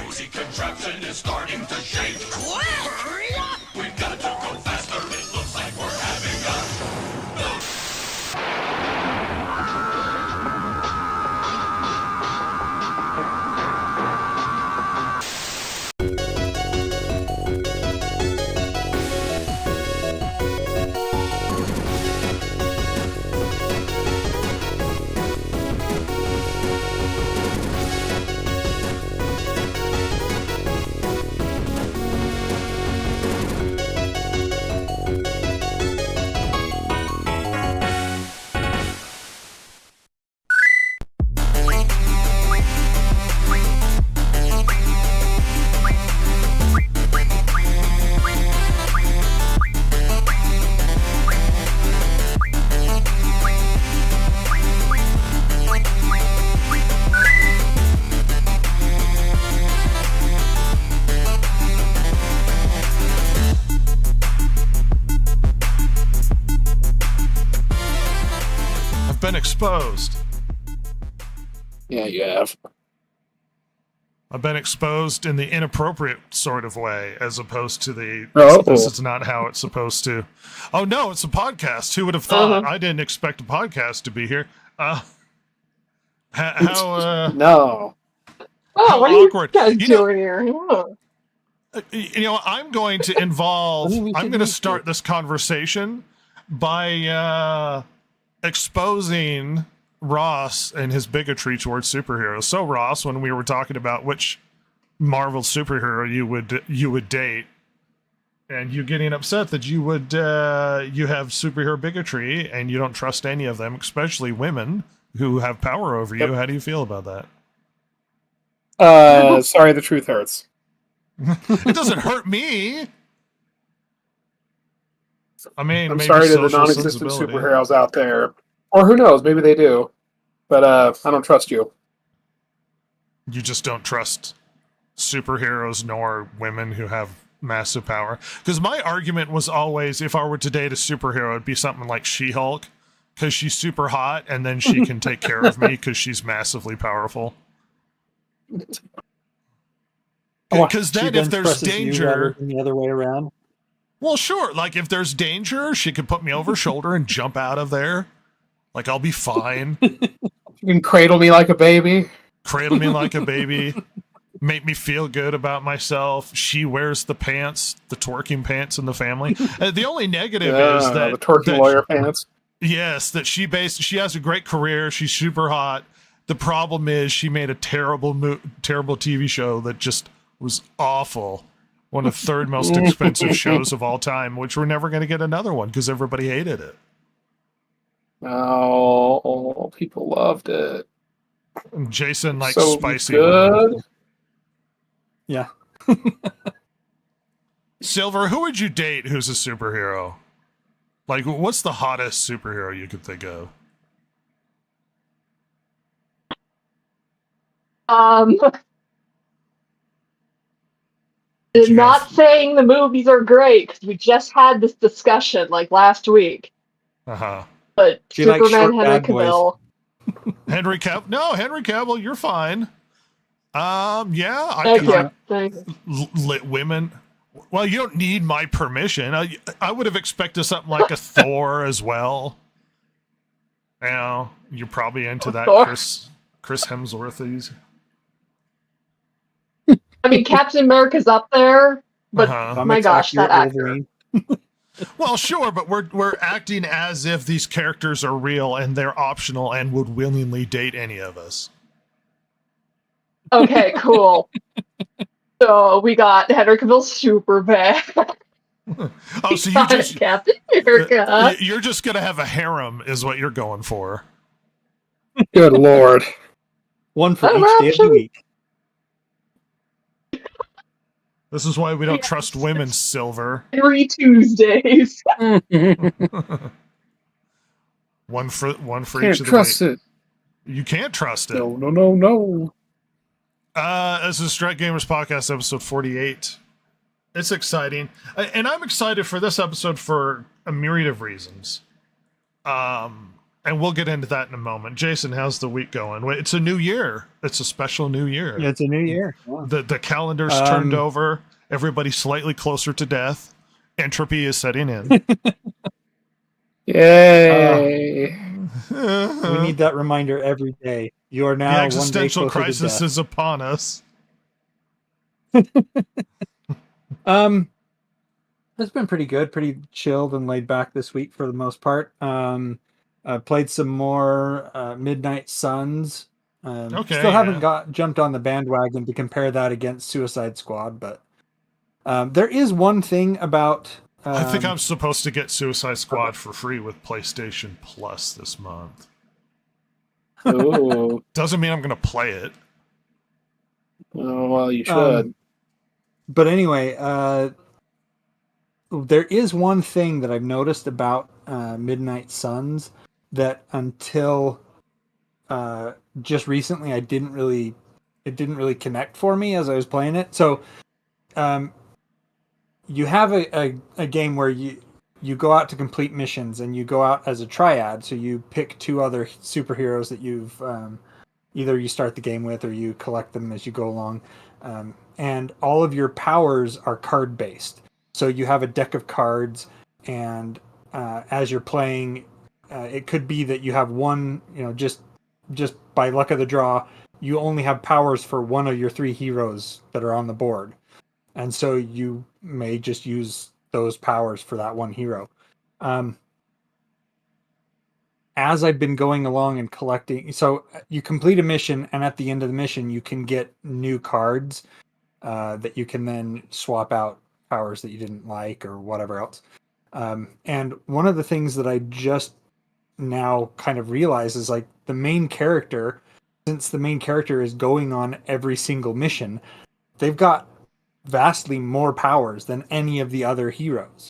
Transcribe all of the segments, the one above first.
crazy contraption is starting to shake. We've got to go faster. It looks like we're having been exposed. Yeah, you have. I've been exposed in the inappropriate sort of way, as opposed to the this is not how it's supposed to. Oh no, it's a podcast. Who would have thought? I didn't expect a podcast to be here. No. Oh, how what awkward. are you guys doing here? I'm going to involve. I'm going to start this conversation by exposing Ross and his bigotry towards superheroes. So Ross, when we were talking about which Marvel superhero you would date, and you getting upset that you would you have superhero bigotry and you don't trust any of them, especially women who have power over you. How do you feel about that? Sorry, the truth hurts. It doesn't hurt me. I mean, I'm maybe sorry to the social non-existent sensibility. superheroes out there. Or who knows, maybe they do. But I don't trust you. You just don't trust superheroes nor women who have massive power. Because my argument was always, if I were to date a superhero, it'd be something like She-Hulk, because she's super hot, and then she can take care of me because she's massively powerful. Because then if there's danger... the other way around? Well, sure. Like, if there's danger, she could put me over her shoulder and jump out of there. Like, I'll be fine. You can cradle me like a baby. Cradle me like a baby. Make me feel good about myself. She wears the pants, the twerking pants in the family. The only negative is that... the twerking lawyer pants. Yes, that she has a great career. She's super hot. The problem is she made a terrible TV show that just was awful. One of the third most expensive shows of all time, which we're never going to get another one because everybody hated it. Oh, people loved it. And Jason likes so spicy. Good. Yeah. Silver, who would you date who's a superhero? Like, what's the hottest superhero you could think of? Not saying the movies are great, because we just had this discussion like last week. Uh-huh. But Do you like Superman, short Henry bad boys? Cavill. Henry Cavill, you're fine. Yeah. Thank you. Lit women. Well, you don't need my permission. I would have expected something like a Thor as well. You know, you're probably into that Thor. Chris Hemsworth. I mean, Captain America's up there, but my Comics gosh, that accurate actor. Well, sure, but we're acting as if these characters are real and they're optional and would willingly date any of us. Okay, cool. So we got Henry Cavill super bad. Oh, so you just Captain America. you're just gonna have a harem, is what you're going for. Good lord. One for An each day of the option. week. This is why we don't trust women, Silver. Every Tuesdays. One for Can't each of the trust week. it. You can't trust it. No. This is Strike Gamers Podcast, episode 48. It's exciting. And I'm excited for this episode for a myriad of reasons. And we'll get into that in a moment. Jason, how's the week going? It's a new year. It's a special new year. Yeah, it's a new year. Yeah. The calendar's turned over. Everybody's slightly closer to death. Entropy is setting in. Yay! We need that reminder every day. You are now the existential one day closer crisis to death. is upon us. It's been pretty good, pretty chilled and laid back this week for the most part. I played some more Midnight Suns. Okay, Still haven't jumped on the bandwagon to compare that against Suicide Squad, but there is one thing about. I think I'm supposed to get Suicide Squad for free with PlayStation Plus this month. Ooh. Doesn't mean I'm going to play it. Oh, well, you should. But anyway, there is one thing that I've noticed about Midnight Suns that until just recently it didn't really connect for me as I was playing it. So you have a game where you go out to complete missions and you go out as a triad. So you pick two other superheroes that you've either you start the game with or you collect them as you go along. And all of your powers are card based. So you have a deck of cards, and as you're playing, it could be that you have one, just by luck of the draw, you only have powers for one of your three heroes that are on the board. And so you may just use those powers for that one hero. As I've been going along and collecting, so you complete a mission, and at the end of the mission, you can get new cards that you can then swap out powers that you didn't like or whatever else. And one of the things that I just now kind of realize is like the main character, since the main character is going on every single mission, they've got vastly more powers than any of the other heroes.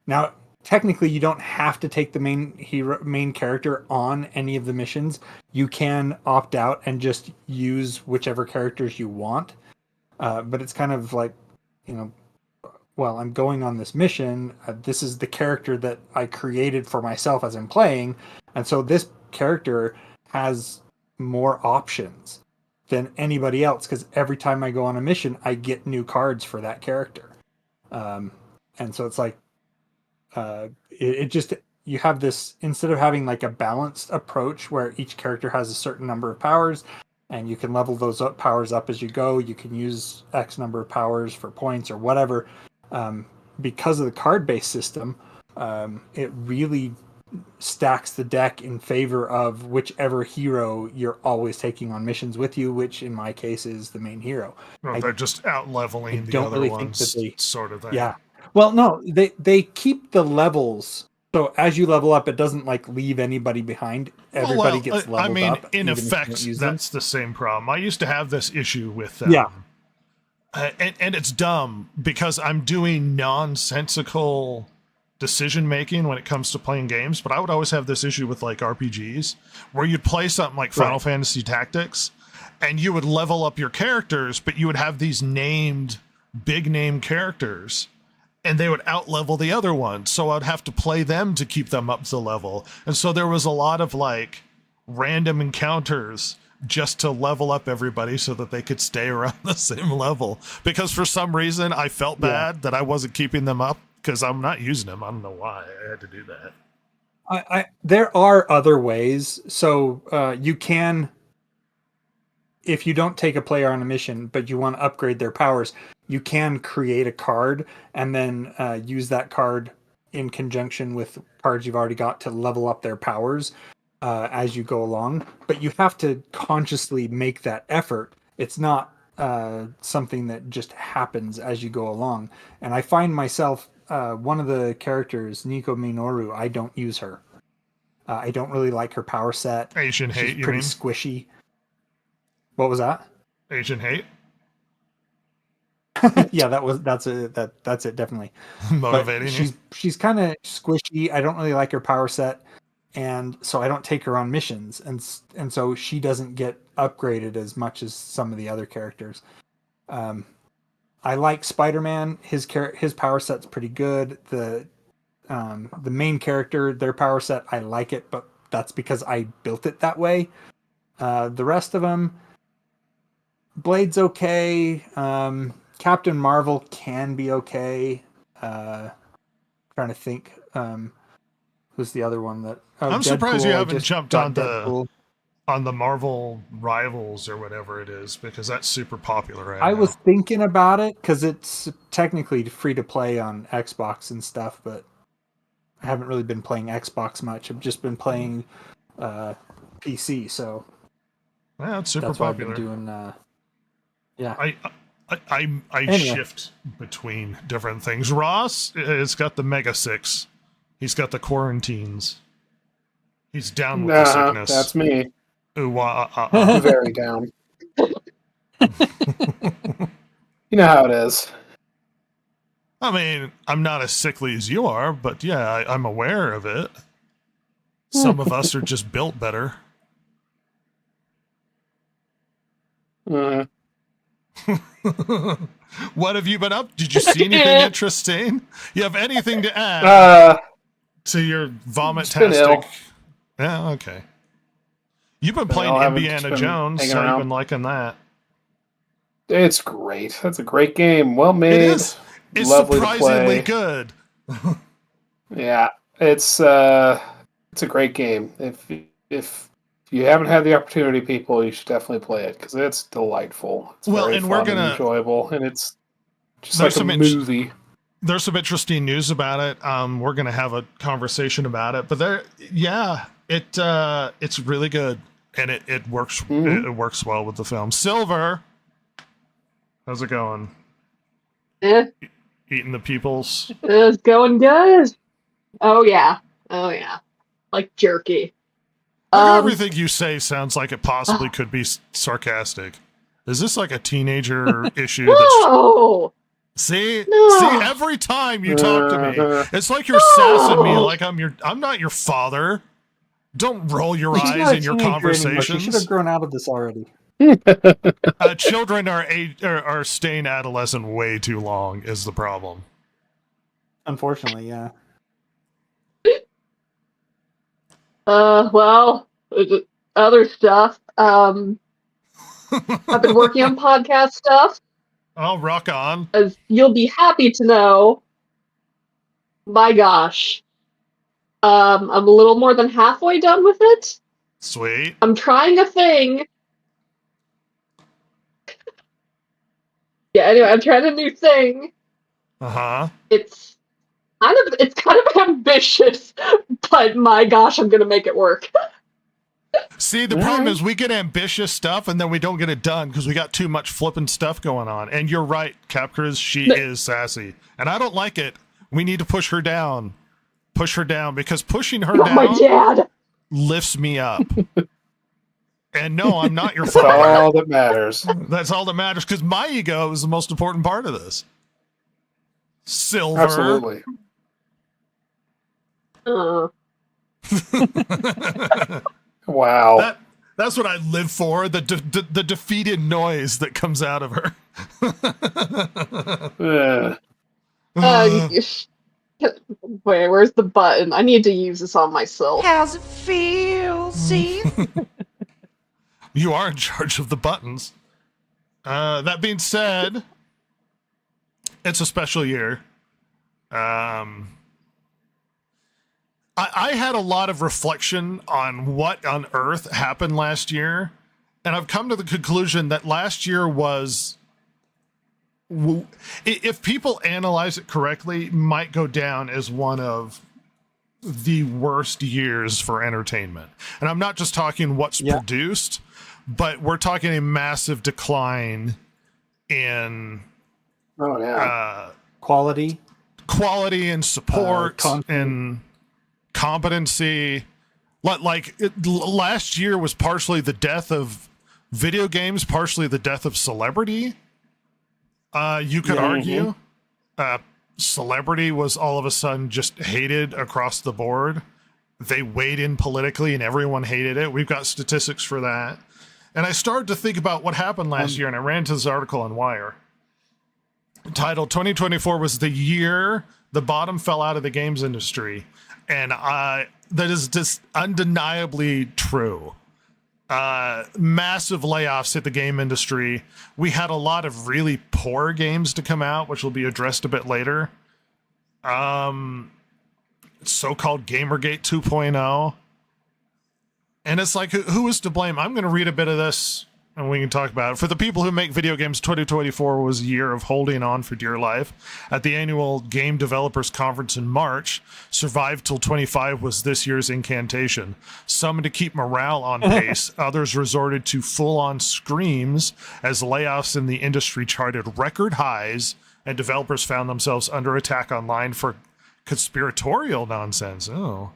Now, technically, you don't have to take the main character on any of the missions. You can opt out and just use whichever characters you want. But it's kind of like, well, I'm going on this mission. This is the character that I created for myself as I'm playing. And so this character has more options than anybody else, because every time I go on a mission, I get new cards for that character. And so it's like, it just, you have this, instead of having like a balanced approach where each character has a certain number of powers, and you can level those powers up as you go. You can use X number of powers for points or whatever. Because of the card-based system, it really stacks the deck in favor of whichever hero you're always taking on missions with you, which in my case is the main hero. Well, they're just out-leveling the other ones, sort of thing. Yeah. Well, no, they keep the levels. So as you level up, it doesn't like leave anybody behind. Everybody gets leveled up. I mean, up, in effect, that's the same problem. I used to have this issue with them. Yeah. And it's dumb because I'm doing nonsensical decision making when it comes to playing games, but I would always have this issue with like RPGs where you'd play something like Final Fantasy Tactics and you would level up your characters, but you would have these named big name characters and they would outlevel the other ones. So I'd have to play them to keep them up to level. And so there was a lot of like random encounters just to level up everybody so that they could stay around the same level. Because for some reason I felt bad that I wasn't keeping them up because I'm not using them. I don't know why I had to do that. There are other ways. So you can, if you don't take a player on a mission, but you want to upgrade their powers, you can create a card and then use that card in conjunction with cards you've already got to level up their powers as you go along. But you have to consciously make that effort. It's not something that just happens as you go along. And I find myself, one of the characters, Nico Minoru, I don't use her. I don't really like her power set. Asian hate, She's pretty squishy. What was that? Asian hate? Yeah, that's it definitely. Motivating. She's kind of squishy. I don't really like her power set, and so I don't take her on missions, and so she doesn't get upgraded as much as some of the other characters. I like Spider-Man. His power set's pretty good. The main character, their power set, I like it, but that's because I built it that way. The rest of them, Blade's okay. Captain Marvel can be okay. Trying to think. Who's the other one that? Oh, I'm surprised Deadpool, you I haven't just jumped got on Deadpool. the Marvel Rivals or whatever it is, because that's super popular right I now. was thinking about it because it's technically free to play on Xbox and stuff, but I haven't really been playing Xbox much. I've just been playing PC, so Yeah, it's super that's what popular. I've been doing. Yeah. I Anyway. shift between different things. Ross has got the Mega 6. He's got the quarantines. He's down with the sickness. That's me. Ooh, Very down. You know how it is. I mean, I'm not as sickly as you are, but yeah, I'm aware of it. Some of us are just built better. Uh, What have you been up? Did you see anything interesting? You have anything to add to your been vomit-tastic? ill. Yeah, okay. You've been Been playing ill, haven't Indiana just been Jones, hanging so you've around. been liking that. It's great. That's a great game. Well made. It is. It's lovely to surprisingly play. good. Yeah, it's a great game. If you haven't had the opportunity, people, you should definitely play it because it's delightful. It's Well, very and fun we're gonna- and enjoyable, and it's just There's like a some movie. There's some interesting news about it. We're gonna have a conversation about it, but it's really good, and it works. Mhm. It works well with the film. Silver, how's it going? Eh, Eating the peoples. it's going good. Oh yeah. Like jerky. Everything you say sounds like it possibly could be sarcastic. Is this like a teenager issue? No. See, No. every time you talk to me, Uh-huh. it's like you're sassing me like I'm not your father. Don't roll your She's eyes not a in your teenager anymore. She should conversations. have grown out of this already. Children are staying adolescent way too long is the problem. Unfortunately, yeah. Well, other stuff. I've been working on podcast stuff, Oh, rock on. as you'll be happy to know. My gosh. I'm a little more than halfway done with it. Sweet. I'm trying a thing. Yeah, anyway, I'm trying a new thing. Uh-huh. It's kind of ambitious, but my gosh, I'm gonna make it work. See, the problem is we get ambitious stuff and then we don't get it done because we got too much flippin' stuff going on. And you're right, Capcris, she is sassy. And I don't like it. We need to push her down. Push her down, because pushing her Oh my down dad. lifts me up. And no, I'm not your That's father. all that matters. That's all that matters, because my ego is the most important part of this. Silver. Absolutely. Wow. That's what I live for. The defeated noise that comes out of her. Wait, where's the button? I need to use this on myself. How's it feel? See? You are in charge of the buttons. That being said, it's a special year. I had a lot of reflection on what on earth happened last year, and I've come to the conclusion that last year was, if people analyze it correctly, might go down as one of the worst years for entertainment. And I'm not just talking what's produced, but we're talking a massive decline in quality and support and competency. Last year was partially the death of video games, partially the death of celebrity. You could argue celebrity was all of a sudden just hated across the board. They weighed in politically and everyone hated it. We've got statistics for that. And I started to think about what happened last year, and I ran to this article on Wire titled 2024 was the year the bottom fell out of the games industry. And just undeniably true. Massive layoffs hit the game industry. We had a lot of really poor games to come out, which will be addressed a bit later. So-called Gamergate 2.0. And it's like, who is to blame? I'm going to read a bit of this and we can talk about it. For the people who make video games, 2024 was a year of holding on for dear life. At the annual Game Developers Conference in March, survive till 25 was this year's incantation. Some to keep morale on pace, others resorted to full-on screams as layoffs in the industry charted record highs and developers found themselves under attack online for conspiratorial nonsense. Oh.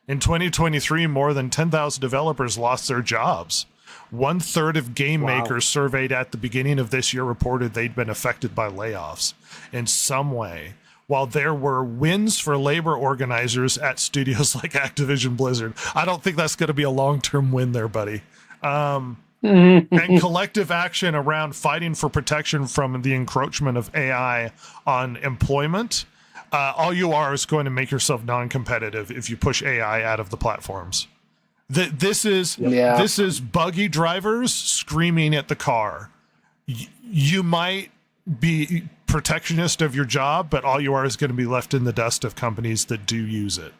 In 2023, more than 10,000 developers lost their jobs. 1/3 of game makers surveyed at the beginning of this year reported they'd been affected by layoffs in some way. While there were wins for labor organizers at studios like Activision Blizzard, I don't think that's going to be a long-term win there, buddy. And collective action around fighting for protection from the encroachment of AI on employment. All you are is going to make yourself non-competitive if you push AI out of the platforms. This is buggy drivers screaming at the car. You might be protectionist of your job, but all you are is going to be left in the dust of companies that do use it.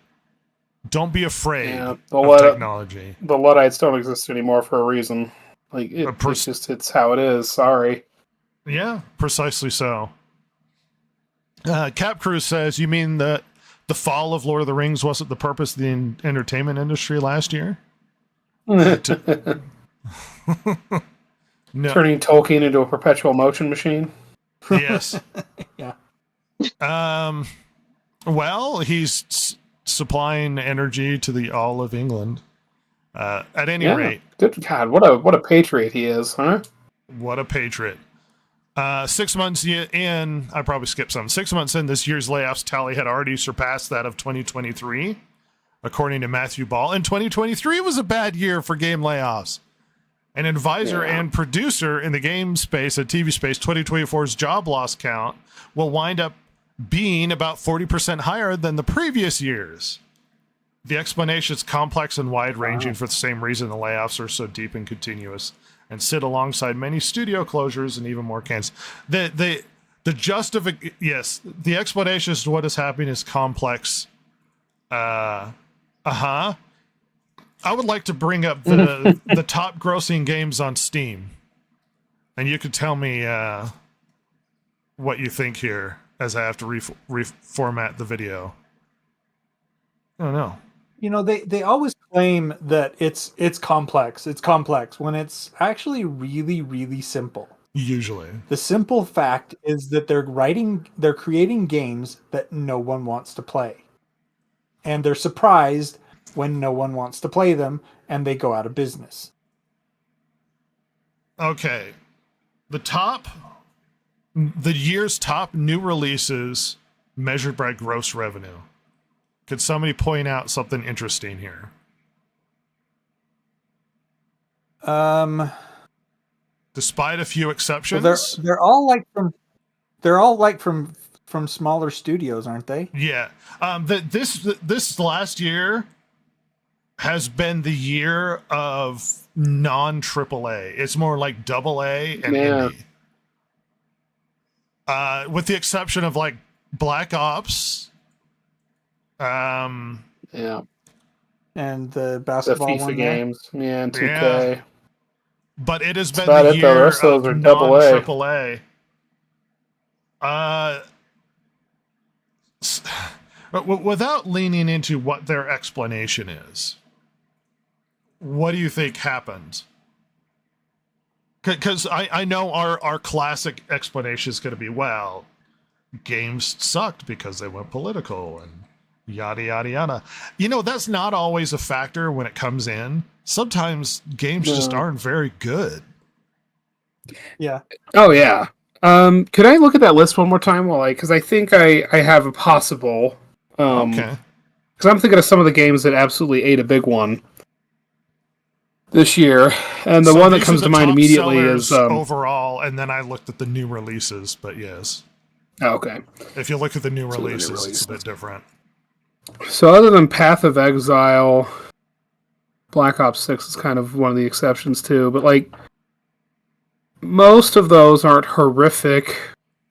Don't be afraid of technology. The Luddites don't exist anymore for a reason. Like it's how it is. Sorry. Yeah, precisely so. Cap Cruz says, "You mean that the fall of Lord of the Rings wasn't the purpose of the entertainment industry last year?" No. Turning Tolkien into a perpetual motion machine. Yes. Yeah. Well, he's supplying energy to the all of England. At any rate. Good God, what a patriot he is, huh? What a patriot. 6 months in, I probably skipped some. 6 months in, this year's layoffs tally had already surpassed that of 2023, according to Matthew Ball. And 2023 was a bad year for game layoffs. An advisor and producer in the game space and TV space, 2024's job loss count will wind up being about 40% higher than the previous years. The explanation is complex and wide-ranging for the same reason the layoffs are so deep and continuous and sit alongside many studio closures and even more cans. The explanation as to what is happening is complex. I would like to bring up the top grossing games on Steam, and you could tell me what you think here as I have to reformat the video. Oh no. You know, they always claim that it's complex. It's complex when it's actually really, really simple. Usually. The simple fact is that they're creating games that no one wants to play. And they're surprised when no one wants to play them and they go out of business. Okay. The year's top new releases measured by gross revenue. Could somebody point out something interesting here? Despite a few exceptions, well, they're all like from smaller studios, aren't they? Yeah. This last year has been the year of non AAA. It's more like AA and indie. With the exception of like Black Ops. And the basketball the FIFA games, and 2K. Yeah. But it has been the year of non-AAA. Without leaning into what their explanation is, what do you think happened? Because I know our classic explanation is going to be, well, games sucked because they went political and yada, yada, yada. You know, that's not always a factor when it comes in. Sometimes games just aren't very good. Yeah. Oh, yeah. Could I look at that list one more time? Because I think I have a possible. Okay. Because I'm thinking of some of the games that absolutely ate a big one this year, and the one that comes to mind immediately is overall. And then I looked at the new releases, but yes. Oh, okay. If you look at the new releases, it's a bit different. So other than Path of Exile, Black Ops 6 is kind of one of the exceptions too, but like most of those aren't horrific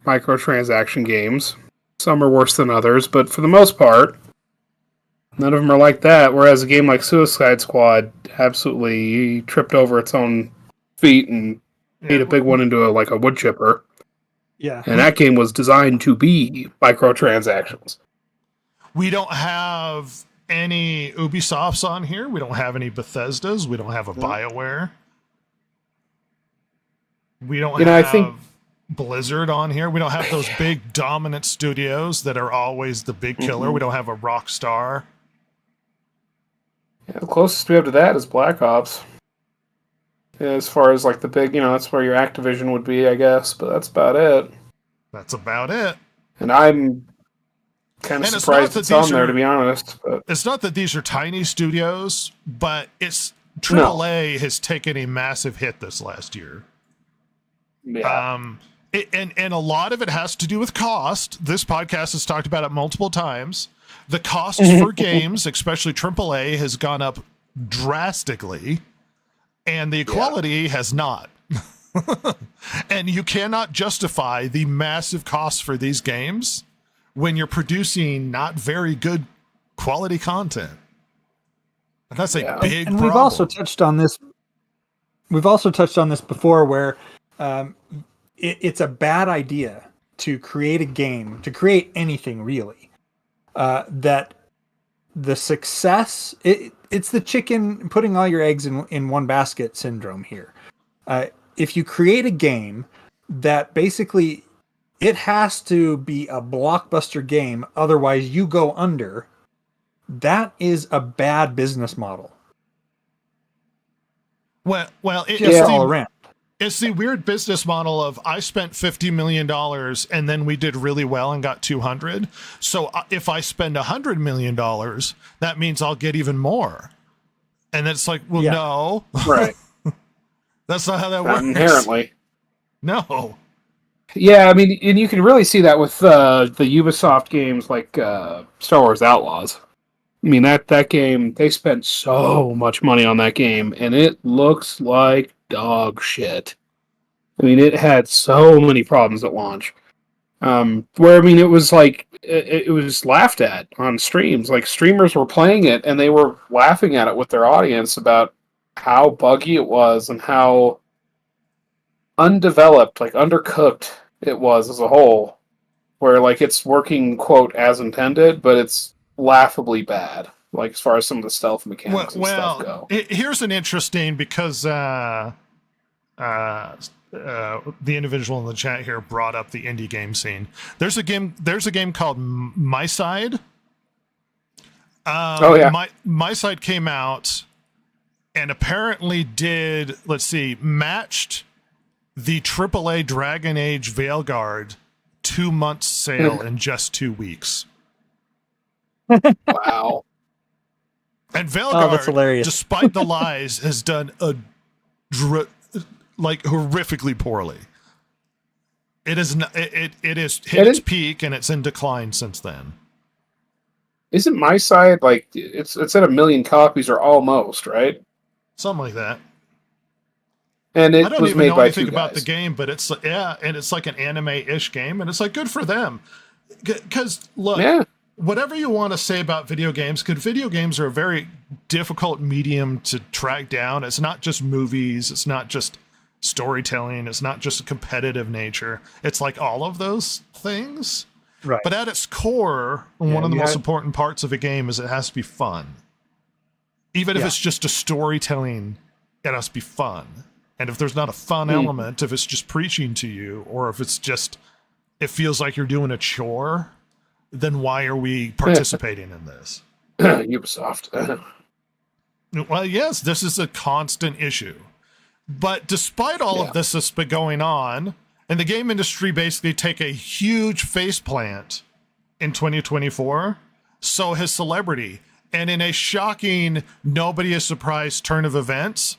microtransaction games. Some are worse than others, but for the most part, none of them are like that. Whereas a game like Suicide Squad absolutely tripped over its own feet and made a big one into a wood chipper. Yeah. And that game was designed to be microtransactions. We don't have any Ubisofts on here. We don't have any Bethesdas. We don't have a BioWare. We don't have I think Blizzard on here. We don't have those big dominant studios that are always the big killer. We don't have a Rockstar. Yeah, the closest we have to that is Black Ops. As far as like the big, that's where your Activision would be, I guess, but that's about it. That's about it. And I'm kind of surprised it's on there, to be honest. But it's not that these are tiny studios, but it's AAA has taken a massive hit this last year. Yeah. And a lot of it has to do with cost. This podcast has talked about it multiple times. The cost for games, especially AAA, has gone up drastically, and the quality has not. And you cannot justify the massive costs for these games when you're producing not very good quality content. And that's a big problem. We've also touched on this. We've also touched on this before, where it's a bad idea to create a game, to create anything really, that the success, it's the chicken putting all your eggs in one basket syndrome here. If you create a game that basically it has to be a blockbuster game, otherwise you go under, that is a bad business model. Well, all around. It's the weird business model of I spent $50 million and then we did really well and got 200. So if I spend $100 million, that means I'll get even more. And it's like, well, no. Right. That's not how that works. Inherently. No. Yeah, I mean, and you can really see that with the Ubisoft games like Star Wars Outlaws. I mean, that game, they spent so much money on that game, and it looks like dog shit. I mean, it had so many problems at launch. Where, I mean, it was like, it was laughed at on streams. Like, streamers were playing it, and they were laughing at it with their audience about how buggy it was and how undeveloped, like undercooked it was as a whole. Where, like, it's working, quote, as intended, but it's laughably bad, like as far as some of the stealth mechanics and stuff go. Here's an interesting, because the individual in the chat here brought up the indie game scene. There's a game called My Side. My Side came out and apparently did, matched the AAA Dragon Age Veilguard 2 months sale in just 2 weeks. Wow. And Veilguard, that's hilarious. despite the lies, has done horrifically poorly. It is hit its peak and it's in decline since then. Isn't My Side like it's at 1 million copies or almost, right? Something like that. And it I don't was even made know by anything 2 about guys. the game, but it's like an anime-ish game, and it's like good for them. Because look, whatever you want to say about video games, because video games are a very difficult medium to track down. It's not just movies. It's not just storytelling. It's not just a competitive nature. It's like all of those things. Right. But at its core, one of the most important parts of a game is it has to be fun. Even if it's just a storytelling, it has to be fun. And if there's not a fun element, if it's just preaching to you, or if it's just, it feels like you're doing a chore, then why are we participating in this? Ubisoft. Well, yes, this is a constant issue. But despite all of this that's been going on, and the game industry basically take a huge faceplant in 2024, so has celebrity. And in a shocking, nobody is surprised turn of events,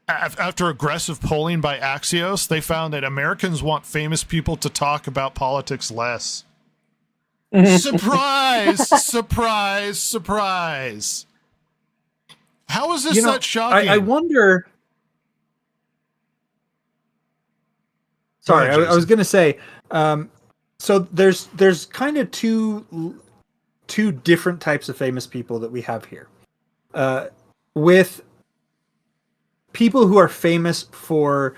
after aggressive polling by Axios, they found that Americans want famous people to talk about politics less. Surprise! Surprise! Surprise! How is this not shocking? I wonder. Sorry, I was going to say. So there's kind of two different types of famous people that we have here. With people who are famous for,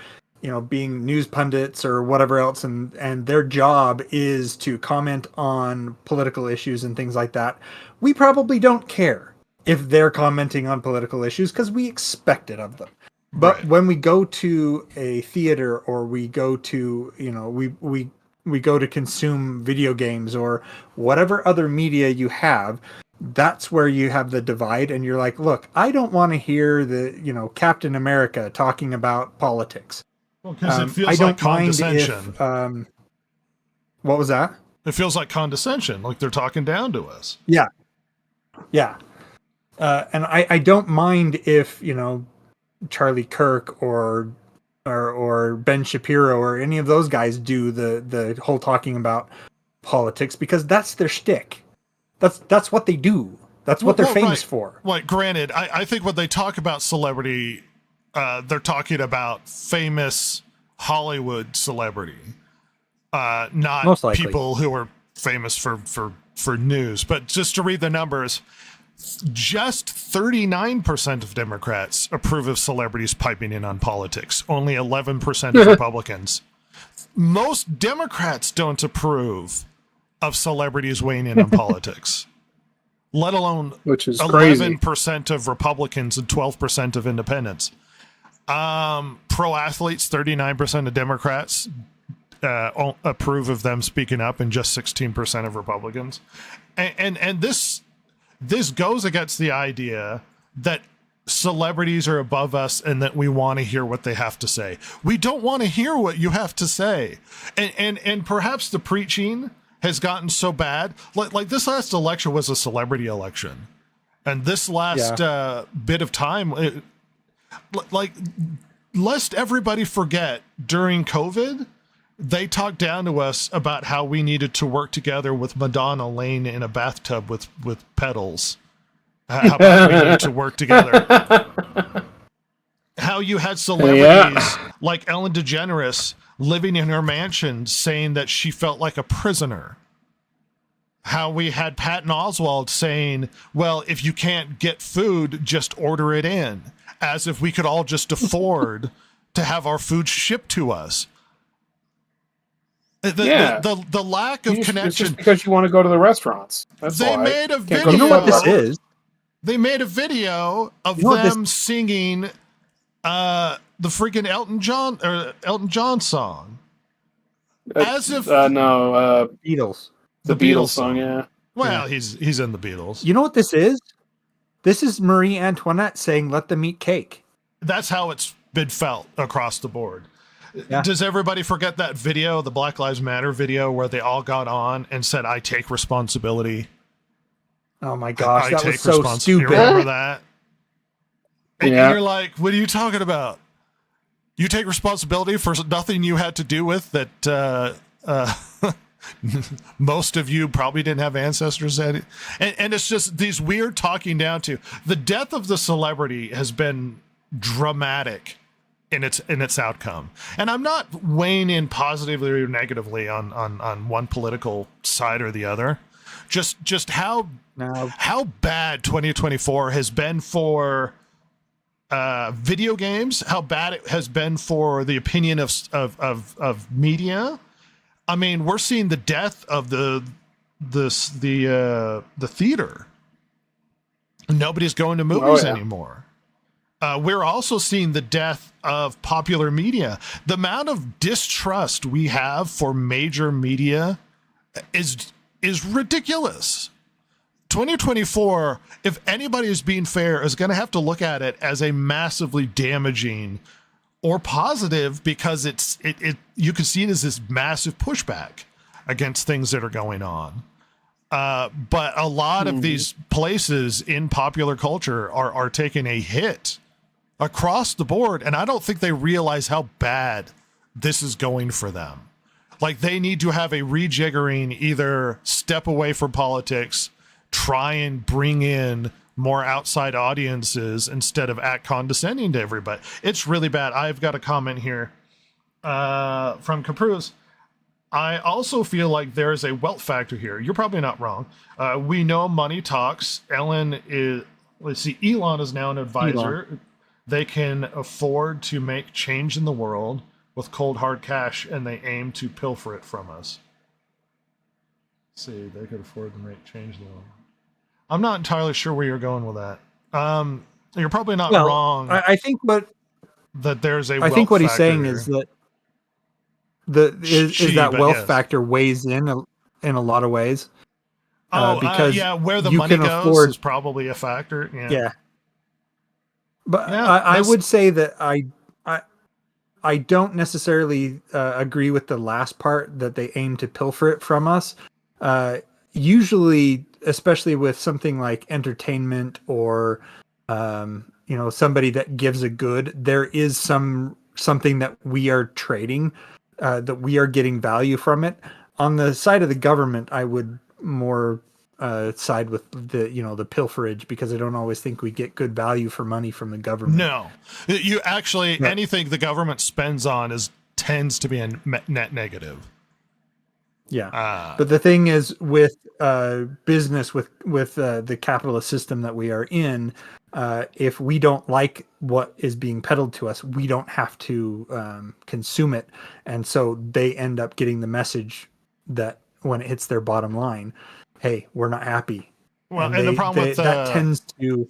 being news pundits or whatever else, and their job is to comment on political issues and things like that. We probably don't care if they're commenting on political issues because we expect it of them. But when we go to a theater or we go to, we go to consume video games or whatever other media you have, that's where you have the divide. And you're like, look, I don't want to hear the, Captain America talking about politics. Well, because it feels like condescension. What was that? It feels like condescension, like they're talking down to us. Yeah. Yeah. And I don't mind if, Charlie Kirk or Ben Shapiro or any of those guys do the whole talking about politics because that's their shtick. That's what they do. That's what they're famous for. Like, granted, I think when they talk about celebrity, they're talking about famous Hollywood celebrity, not people who are famous for news. But just to read the numbers, just 39% of Democrats approve of celebrities piping in on politics. Only 11% of Republicans. Most Democrats don't approve of celebrities weighing in on politics, let alone which is 11% of Republicans and 12% of independents. Pro athletes, 39% of Democrats approve of them speaking up, and just 16% of Republicans. And this goes against the idea that celebrities are above us and that we want to hear what they have to say. We don't want to hear what you have to say. And perhaps the preaching has gotten so bad. Like this last election was a celebrity election. And this last bit of time, lest everybody forget, during COVID, they talked down to us about how we needed to work together with Madonna laying in a bathtub with pedals. How about we need to work together? How you had celebrities like Ellen DeGeneres living in her mansion saying that she felt like a prisoner. How we had Patton Oswalt saying, well, if you can't get food, just order it in. As if we could all just afford to have our food shipped to us. The lack of connection. It's just because you want to go to the restaurants. That's they why. made a video. You know what this is? They made a video of them singing the freaking Elton John song. As if Beatles. The Beatles song, yeah. Well, he's in the Beatles. You know what this is? This is Marie Antoinette saying, "Let them eat cake." That's how it's been felt across the board. Yeah. Does everybody forget that video, the Black Lives Matter video, where they all got on and said, "I take responsibility"? Oh my gosh, that was so stupid. You remember that? And you're like, what are you talking about? You take responsibility for nothing you had to do with that most of you probably didn't have ancestors at. And it's just these weird talking down to. The death of the celebrity has been dramatic in its outcome. And I'm not weighing in positively or negatively on one political side or the other. Just how bad 2024 has been for video games, how bad it has been for the opinion of media. I mean, we're seeing the death of the theater. Nobody's going to movies anymore. We're also seeing the death of popular media. The amount of distrust we have for major media is ridiculous. 2024, if anybody is being fair, is going to have to look at it as a massively damaging or positive, because you can see it as this massive pushback against things that are going on. But a lot of these places in popular culture are taking a hit across the board, and I don't think they realize how bad this is going for them. Like they need to have a rejiggering, either step away from politics, try and bring in more outside audiences instead of act condescending to everybody. It's really bad. I've got a comment here from Capruz. I also feel like there is a wealth factor here. You're probably not wrong. We know money talks. Elon is now an advisor. Elon. They can afford to make change in the world with cold hard cash, and they aim to pilfer it from us. Let's see, they could afford to make change in the world. I'm not entirely sure where you're going with that. You're probably not wrong. I think that there's a. I think what he's factor saying here. is that that wealth factor weighs in a lot of ways. Because where the you money can goes afford, is probably a factor. Yeah. But I would say that I don't necessarily agree with the last part that they aim to pilfer it from us. Usually, especially with something like entertainment or somebody that gives a good, there is something that we are trading, that we are getting value from it. On the side of the government, I would more side with the pilferage, because I don't always think we get good value for money from the government. No, you actually anything the government spends on tends to be a net negative. Yeah, but the thing is with business, with the capitalist system that we are in, if we don't like what is being peddled to us, we don't have to consume it, and so they end up getting the message that when it hits their bottom line, hey, we're not happy. Well, and the problem with that tends to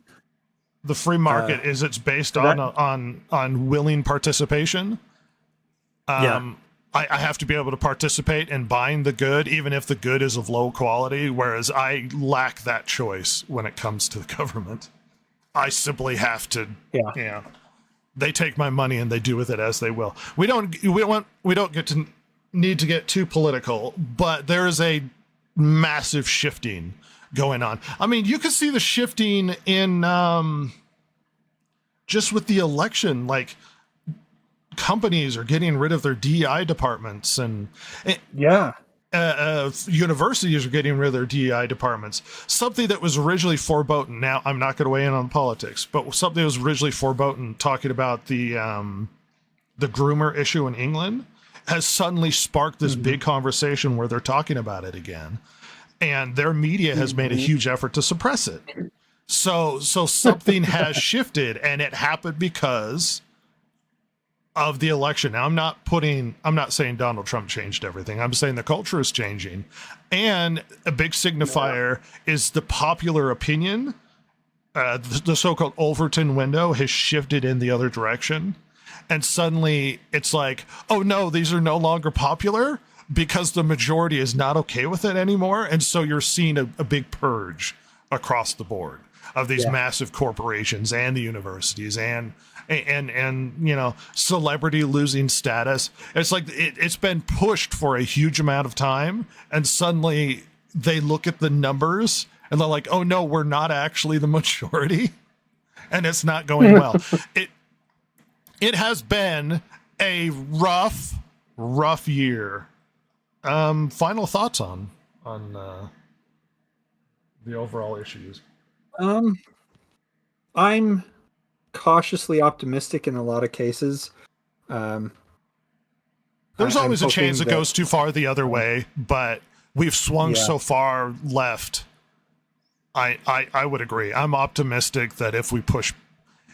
the free market is it's based on willing participation. I have to be able to participate in buying the good, even if the good is of low quality, whereas I lack that choice when it comes to the government. I simply have to, they take my money and they do with it as they will. We don't need to get too political, but there is a massive shifting going on. I mean, you can see the shifting in just with the election, like companies are getting rid of their DEI departments, and universities are getting rid of their DEI departments. Something that was originally foreboding. Now, I'm not going to weigh in on politics, but something that was originally foreboding, talking about the groomer issue in England, has suddenly sparked this big conversation where they're talking about it again, and their media has made a huge effort to suppress it. So something has shifted, and it happened because of the election. Now, I'm not saying Donald Trump changed everything. I'm saying the culture is changing, and a big signifier is the popular opinion. The so-called Overton window has shifted in the other direction. And suddenly it's like, oh no, these are no longer popular because the majority is not okay with it anymore. And so you're seeing a big purge across the board of these massive corporations and the universities and celebrity losing status. It's like it's been pushed for a huge amount of time, and suddenly they look at the numbers and they're like, oh no, we're not actually the majority, and it's not going well. It has been a rough year. Final thoughts on the overall issues. I'm cautiously optimistic in a lot of cases. There's always a chance it goes too far the other way, but we've swung so far left. I would agree. I'm optimistic that if we push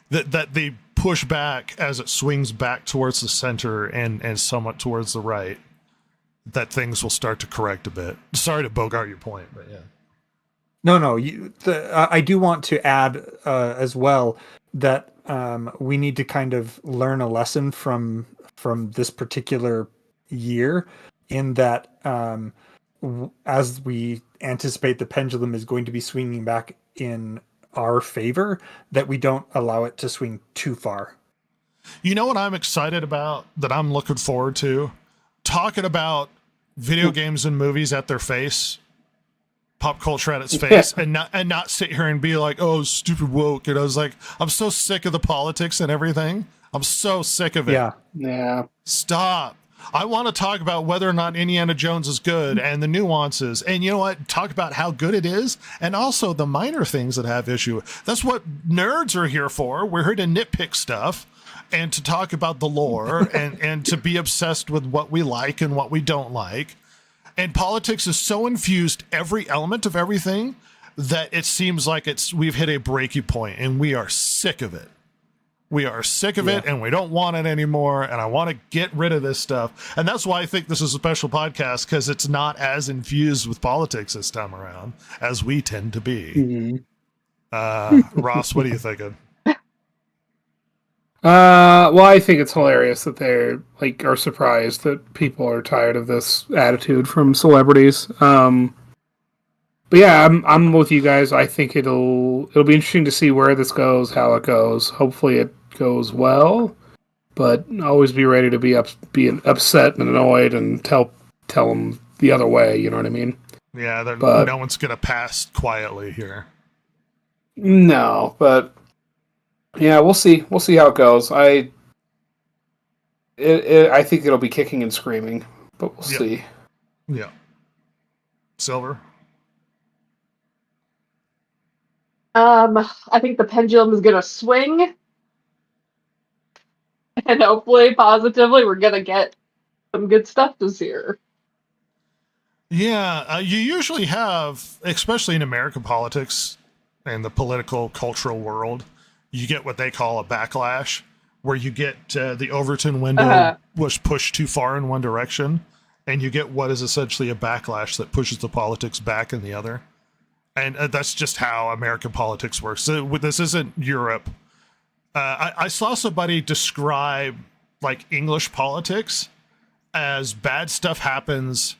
that the push back as it swings back towards the center and somewhat towards the right, that things will start to correct a bit. Sorry to bogart your point, but yeah. No. I do want to add as well that we need to kind of learn a lesson from this particular year, in that as we anticipate the pendulum is going to be swinging back in our favor, that we don't allow it to swing too far. You know what I'm excited about, that I'm looking forward to? Talking about video games and movies at their face, pop culture at its face, and not sit here and be like, oh, stupid woke. And I was like, I'm so sick of the politics and everything. I'm so sick of it. Yeah. Stop. I want to talk about whether or not Indiana Jones is good and the nuances. And you know what? Talk about how good it is and also the minor things that have issue. That's what nerds are here for. We're here to nitpick stuff and to talk about the lore and to be obsessed with what we like and what we don't like. And politics is so infused every element of everything that it seems like we've hit a breaking point and we are sick of it. We are sick of it and we don't want it anymore. And I want to get rid of this stuff. And that's why I think this is a special podcast, because it's not as infused with politics this time around as we tend to be. Mm-hmm. Ross, what are you thinking? Well, I think it's hilarious that they're are surprised that people are tired of this attitude from celebrities. But yeah, I'm with you guys. I think it'll be interesting to see where this goes, how it goes. Hopefully it goes well, but always be ready to be upset and annoyed and tell them the other way. You know what I mean? Yeah, no one's gonna pass quietly here. No, but yeah, we'll see. We'll see how it goes. I think it'll be kicking and screaming, but we'll see. Yeah. Silver. I think the pendulum is gonna swing, and hopefully, positively, we're gonna get some good stuff this year. Yeah, you usually have, especially in American politics and the political cultural world, you get what they call a backlash, where you get the Overton window was pushed too far in one direction, and you get what is essentially a backlash that pushes the politics back in the other. And that's just how American politics works. So this isn't Europe. I saw somebody describe English politics as bad stuff happens,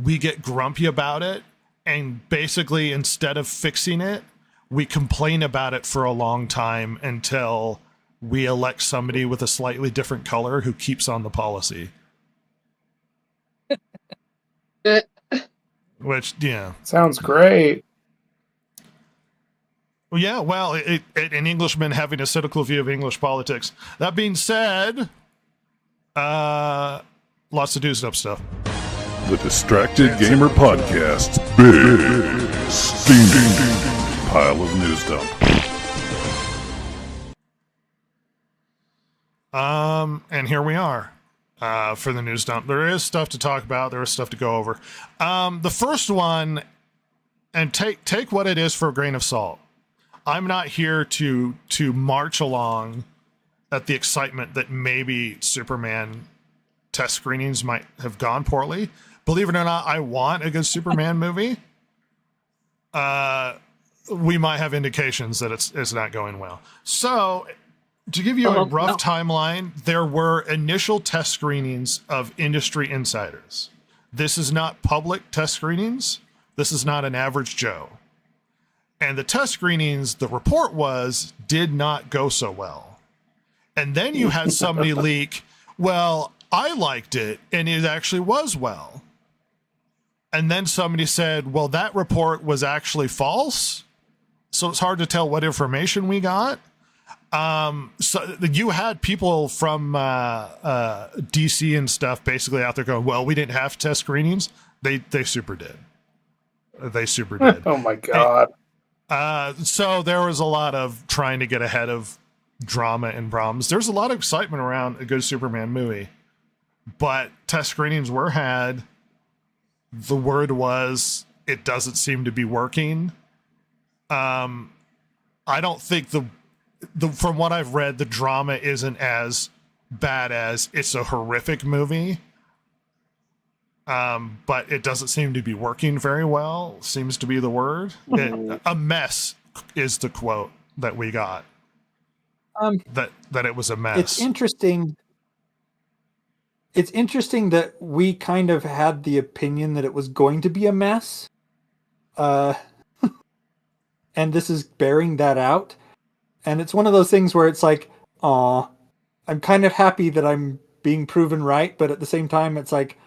we get grumpy about it, and basically instead of fixing it, we complain about it for a long time until we elect somebody with a slightly different color who keeps on the policy. Which, yeah. Sounds great. Well, yeah, well, an Englishman having a cynical view of English politics. That being said, lots of do's up stuff. The Distracted Gamer Podcast's big steaming pile of news dump. And here we are for the news dump. There is stuff to talk about. There is stuff to go over. The first one, and take what it is for a grain of salt. I'm not here to march along at the excitement that maybe Superman test screenings might have gone poorly. Believe it or not, I want a good Superman movie. We might have indications that it's not going well. So, to give you a rough timeline, there were initial test screenings of industry insiders. This is not public test screenings. This is not an average Joe. And the test screenings, the report was, did not go so well. And then you had somebody leak, well, I liked it, and it actually was well. And then somebody said, well, that report was actually false. So it's hard to tell what information we got. So you had people from DC and stuff basically out there going, well, we didn't have test screenings. They super did. They super did. Oh, my God. So there was a lot of trying to get ahead of drama and problems. There's a lot of excitement around a good Superman movie, but test screenings were had. The word was, it doesn't seem to be working. I don't think from what I've read, the drama isn't as bad as it's a horrific movie. But it doesn't seem to be working very well, seems to be the word. A mess is the quote that we got. That it was a mess. It's interesting. It's interesting that we kind of had the opinion that it was going to be a mess. And this is bearing that out. And it's one of those things where it's like, aw, I'm kind of happy that I'm being proven right, but at the same time, it's like,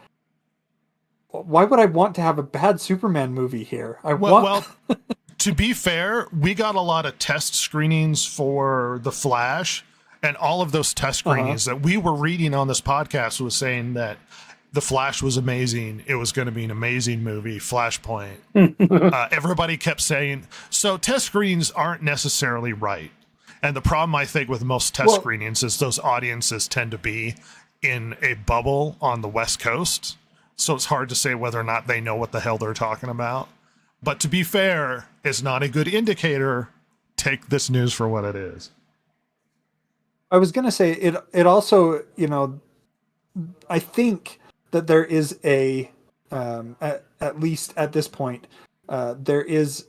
why would I want to have a bad Superman movie here? Well, to be fair, we got a lot of test screenings for The Flash, And all of those test screenings that we were reading on this podcast was saying that The Flash was amazing. It was going to be an amazing movie, Flashpoint. Everybody kept saying, so test screenings aren't necessarily right. And the problem, I think, with most test screenings is those audiences tend to be in a bubble on the West Coast. So it's hard to say whether or not they know what the hell they're talking about. But to be fair, it's not a good indicator. Take this news for what it is. I was going to say it also, I think that there is at least at this point, there is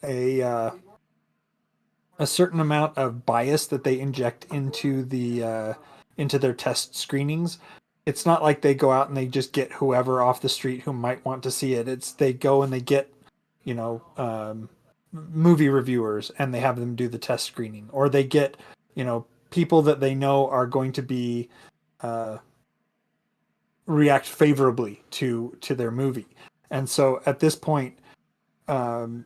a certain amount of bias that they inject into their test screenings. It's not like they go out and they just get whoever off the street who might want to see it. It's they go and they get, movie reviewers and they have them do the test screening, or they get, people that they know are going to be react favorably to their movie. And so at this point, we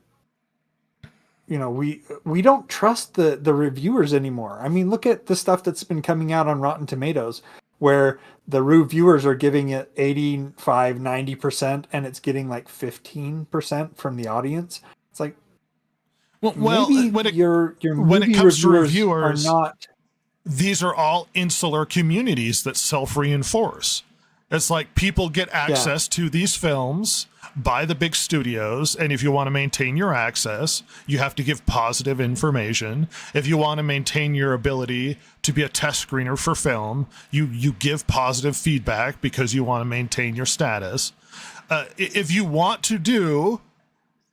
don't trust the reviewers anymore. I mean, look at the stuff that's been coming out on Rotten Tomatoes, where the reviewers are giving it 85, 90%, and it's getting like 15% from the audience. It's like, maybe when it comes to reviewers are not. These are all insular communities that self-reinforce. It's like people get access to these films by the big studios, and if you want to maintain your access, you have to give positive information. If you want to maintain your ability to be a test screener for film, you give positive feedback because you want to maintain your status. If you want to do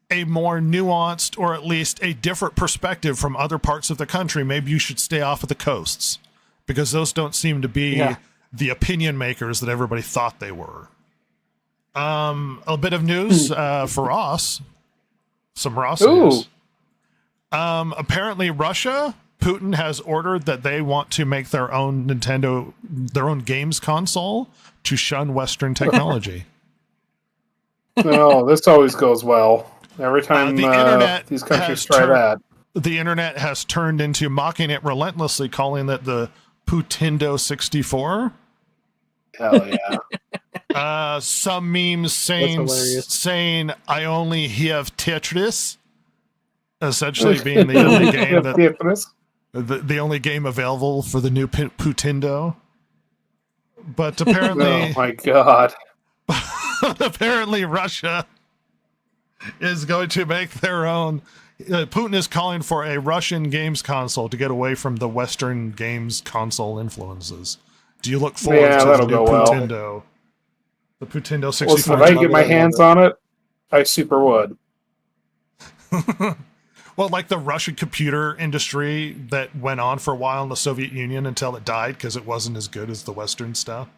a more nuanced, or at least a different perspective from other parts of the country, maybe you should stay off of the coasts, because those don't seem to be the opinion makers that everybody thought they were. A bit of news for Ross. Some Ross news. Apparently Russia, Putin has ordered that they want to make their own their own games console to shun Western technology. Oh, this always goes well. Every time these countries try that. The internet has turned into mocking it relentlessly, calling it the Putindo 64. Hell yeah. Some memes saying I only have Tetris, essentially being the only game the only game available for the new Putindo. But apparently, oh my god! Apparently, Russia is going to make their own. Putin is calling for a Russian games console to get away from the Western games console influences. Do you look forward to the new Putindo? Well. The Putindo 64. Listen, if I get my hands on it, I super would. Well, like the Russian computer industry that went on for a while in the Soviet Union until it died because it wasn't as good as the Western stuff.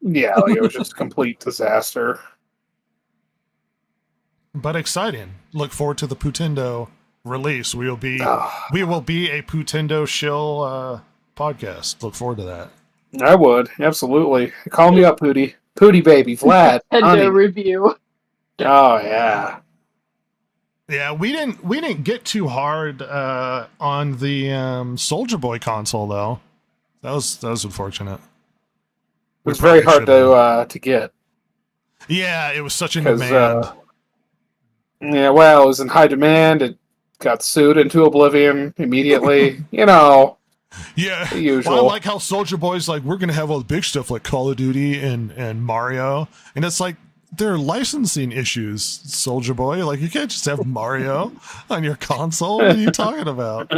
Yeah, like it was just a complete disaster. But exciting. Look forward to the Putindo release. We will be a Putindo shill podcast. Look forward to that. I would, absolutely. Call me up, Pootie. Pootie baby, Vlad. Putindo review. Oh yeah. Yeah, we didn't get too hard on the Soldier Boy console though. That was unfortunate. It was very hard to get. Yeah, it was such in demand. Yeah, well, it was in high demand. It got sued into oblivion immediately. Yeah, usual. Well, I like how Soldier Boy's like, we're gonna have all the big stuff like Call of Duty and Mario, and it's like there are licensing issues, Soldier Boy. Like you can't just have Mario on your console. What are you talking about?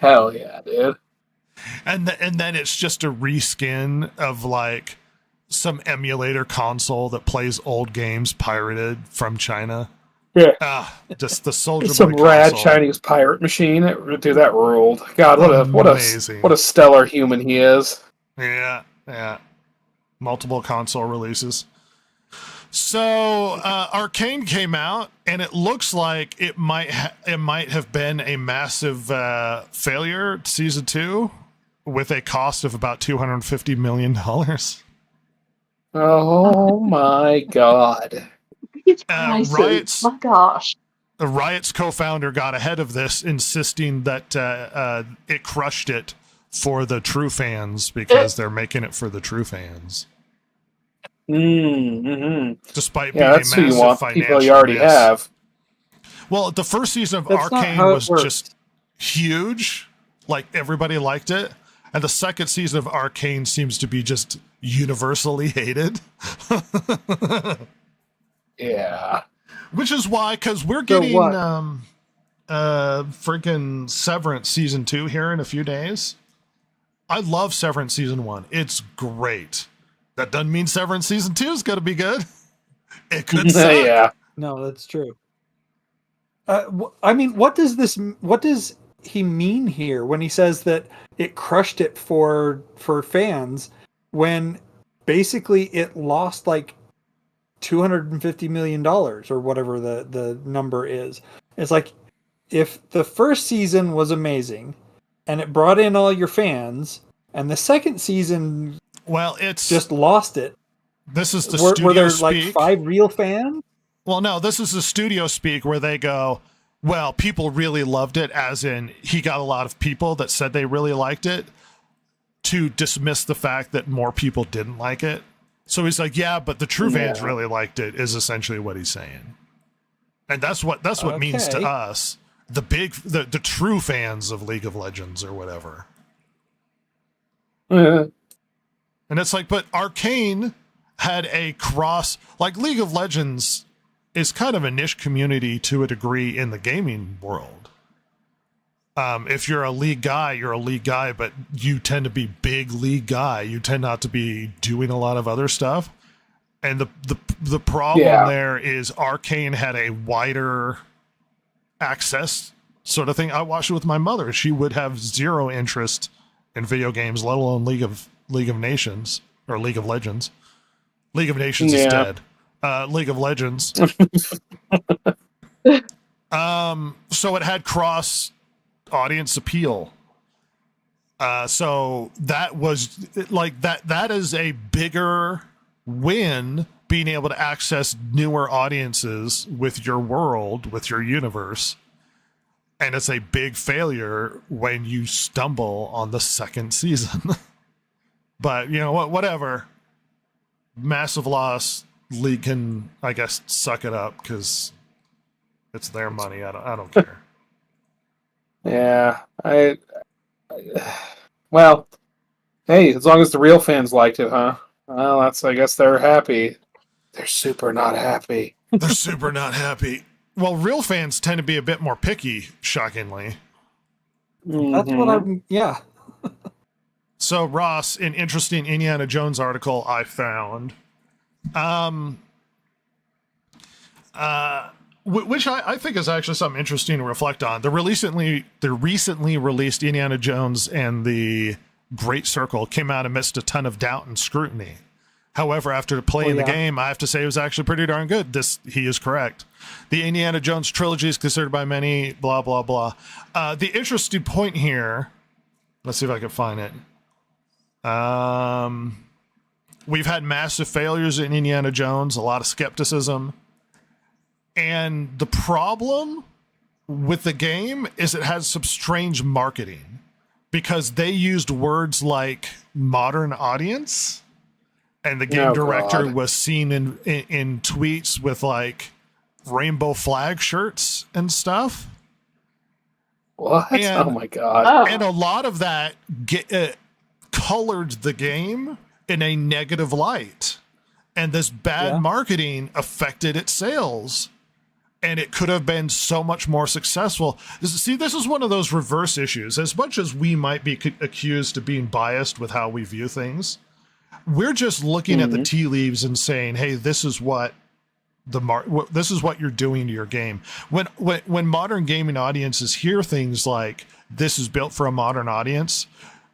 Hell yeah, dude. And then it's just a reskin of like some emulator console that plays old games pirated from China. Yeah. Just the Soldier Boy some console. rad Chinese pirate machine. Dude, that ruled. God, what a stellar human he is. Yeah. Multiple console releases. So Arcane came out, and it looks like it might have been a massive failure. Season 2, with a cost of about $250 million. Oh my god! It's prices. Riot's, my gosh. Riot's co-founder got ahead of this, insisting that it crushed it for the true fans because they're making it for the true fans. Mm-hmm. Despite being that's a who you massive want. financial People you already miss. have. Well, the first season of That's not Arcane how it was works. just huge. Like, everybody liked it. And the second season of Arcane seems to be just universally hated. Yeah. Which is why, because we're So getting what? freaking Severance season 2 here in a few days. I love Severance season 1. It's great. That doesn't mean Severance season 2 is going to be good. It could suck. Yeah. No, that's true. I mean, what does he mean here when he says that it crushed it for fans when basically it lost like $250 million or whatever the number is? It's like, if the first season was amazing and it brought in all your fans and the second season Well, it's just lost it, this is the were studio there speak. like 5 real fans? Well, no, this is the studio speak where they go, well, people really loved it, as in he got a lot of people that said they really liked it, to dismiss the fact that more people didn't like it. So he's like, yeah, but the true fans really liked it, is essentially what he's saying. And that's what means to Okay. us, the true fans of League of Legends or whatever. And it's like, but Arcane had a cross, like League of Legends is kind of a niche community to a degree in the gaming world. If you're a league guy, you're a league guy, but you tend to be big league guy. You tend not to be doing a lot of other stuff. And the problem there is Arcane had a wider access sort of thing. I watched it with my mother. She would have zero interest in video games, let alone League of Nations or League of Legends. League of Nations is dead. League of Legends. So it had cross audience appeal. So that was like that is a bigger win, being able to access newer audiences with your world, with your universe. And it's a big failure when you stumble on the second season. But you know what, whatever. Massive loss. League can, I guess, suck it up because it's their money. I don't care. Yeah. Well, hey, as long as the real fans liked it, huh? Well, I guess they're happy. They're super not happy. They're super not happy. Well, real fans tend to be a bit more picky, shockingly. That's what I'm. Yeah. So, Ross, an interesting Indiana Jones article I found, which I think is actually something interesting to reflect on. The recently released Indiana Jones and the Great Circle came out amidst a ton of doubt and scrutiny. However, after playing the game, I have to say it was actually pretty darn good. He is correct. The Indiana Jones trilogy is considered by many, blah, blah, blah. The interesting point here, let's see if I can find it. We've had massive failures in Indiana Jones, a lot of skepticism. And the problem with the game is it has some strange marketing because they used words like modern audience, and the game director was seen in tweets with like rainbow flag shirts and stuff. What? And, oh my god. And a lot of that colored the game in a negative light. And this bad marketing affected its sales. And it could have been so much more successful. See, this is one of those reverse issues. As much as we might be accused of being biased with how we view things, we're just looking at the tea leaves and saying, hey, this is what this is what you're doing to your game. When modern gaming audiences hear things like this is built for a modern audience,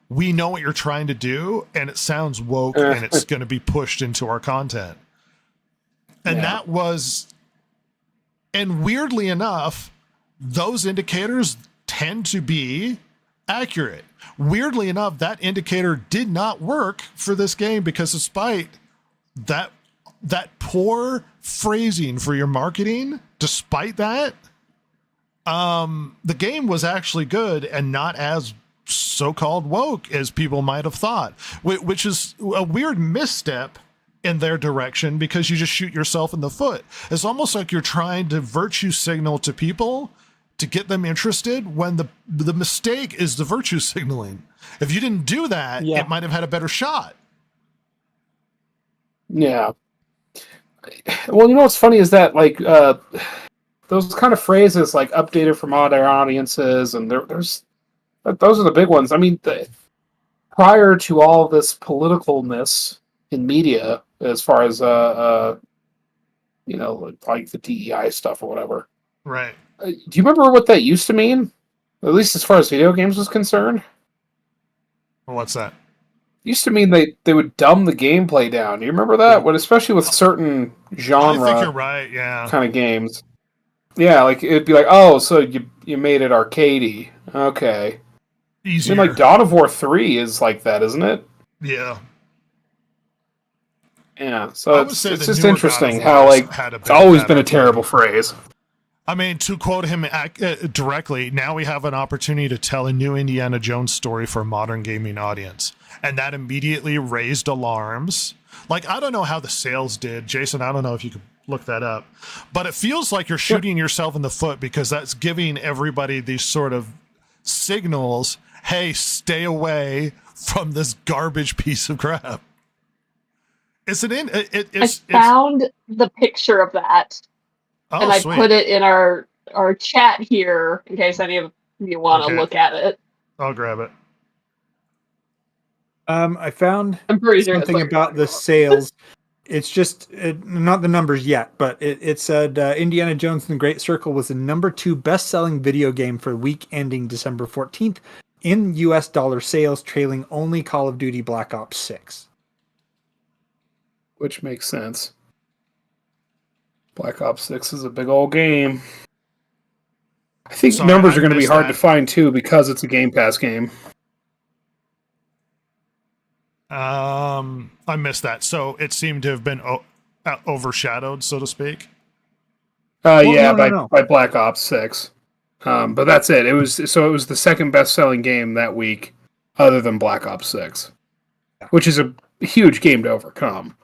we know what you're trying to do, and it sounds woke, and it's going to be pushed into our content. And that was, and weirdly enough, those indicators tend to be accurate. Weirdly enough, that indicator did not work for this game because despite that poor phrasing for your marketing, despite that, The game was actually good and not as so-called woke as people might have thought, which is a weird misstep in their direction because you just shoot yourself in the foot. It's almost like you're trying to virtue signal to people to get them interested when the mistake is the virtue signaling. If you didn't do that, it might have had a better shot. Yeah. Well, you know what's funny is that like those kind of phrases like updated for modern audiences, and those are the big ones. I mean, prior to all this politicalness in media, as far as like the DEI stuff or whatever. Right. Do you remember what that used to mean? At least as far as video games was concerned. What's that? Used to mean they would dumb the gameplay down. Do you remember that? When, especially with certain genre I think you're right, yeah. kind of games. Yeah, like it'd be like, oh, so you made it arcadey. Okay. Easier. I mean, like Dawn of War 3 is like that, isn't it? Yeah. Yeah, so it's just interesting how how like it's always been a terrible phrase. I mean, to quote him directly, now we have an opportunity to tell a new Indiana Jones story for a modern gaming audience. And that immediately raised alarms. Like, I don't know how the sales did. Jason, I don't know if you could look that up. But it feels like you're shooting yourself in the foot because that's giving everybody these sort of signals. Hey, stay away from this garbage piece of crap. I found the picture of that. And I put it in our chat here in case any of you want to look at it. I'll grab it. I found sure something about the sales. It's just not the numbers yet, but it said Indiana Jones and the Great Circle was the number 2 best-selling video game for the week ending December 14th in U.S. dollar sales, trailing only Call of Duty Black Ops 6. Which makes sense. Black Ops 6 is a big old game. I think numbers are going to be hard to find, too, because it's a Game Pass game. I missed that. So it seemed to have been overshadowed, so to speak. By Black Ops 6. But that's it. It was the second best-selling game that week, other than Black Ops 6, which is a huge game to overcome.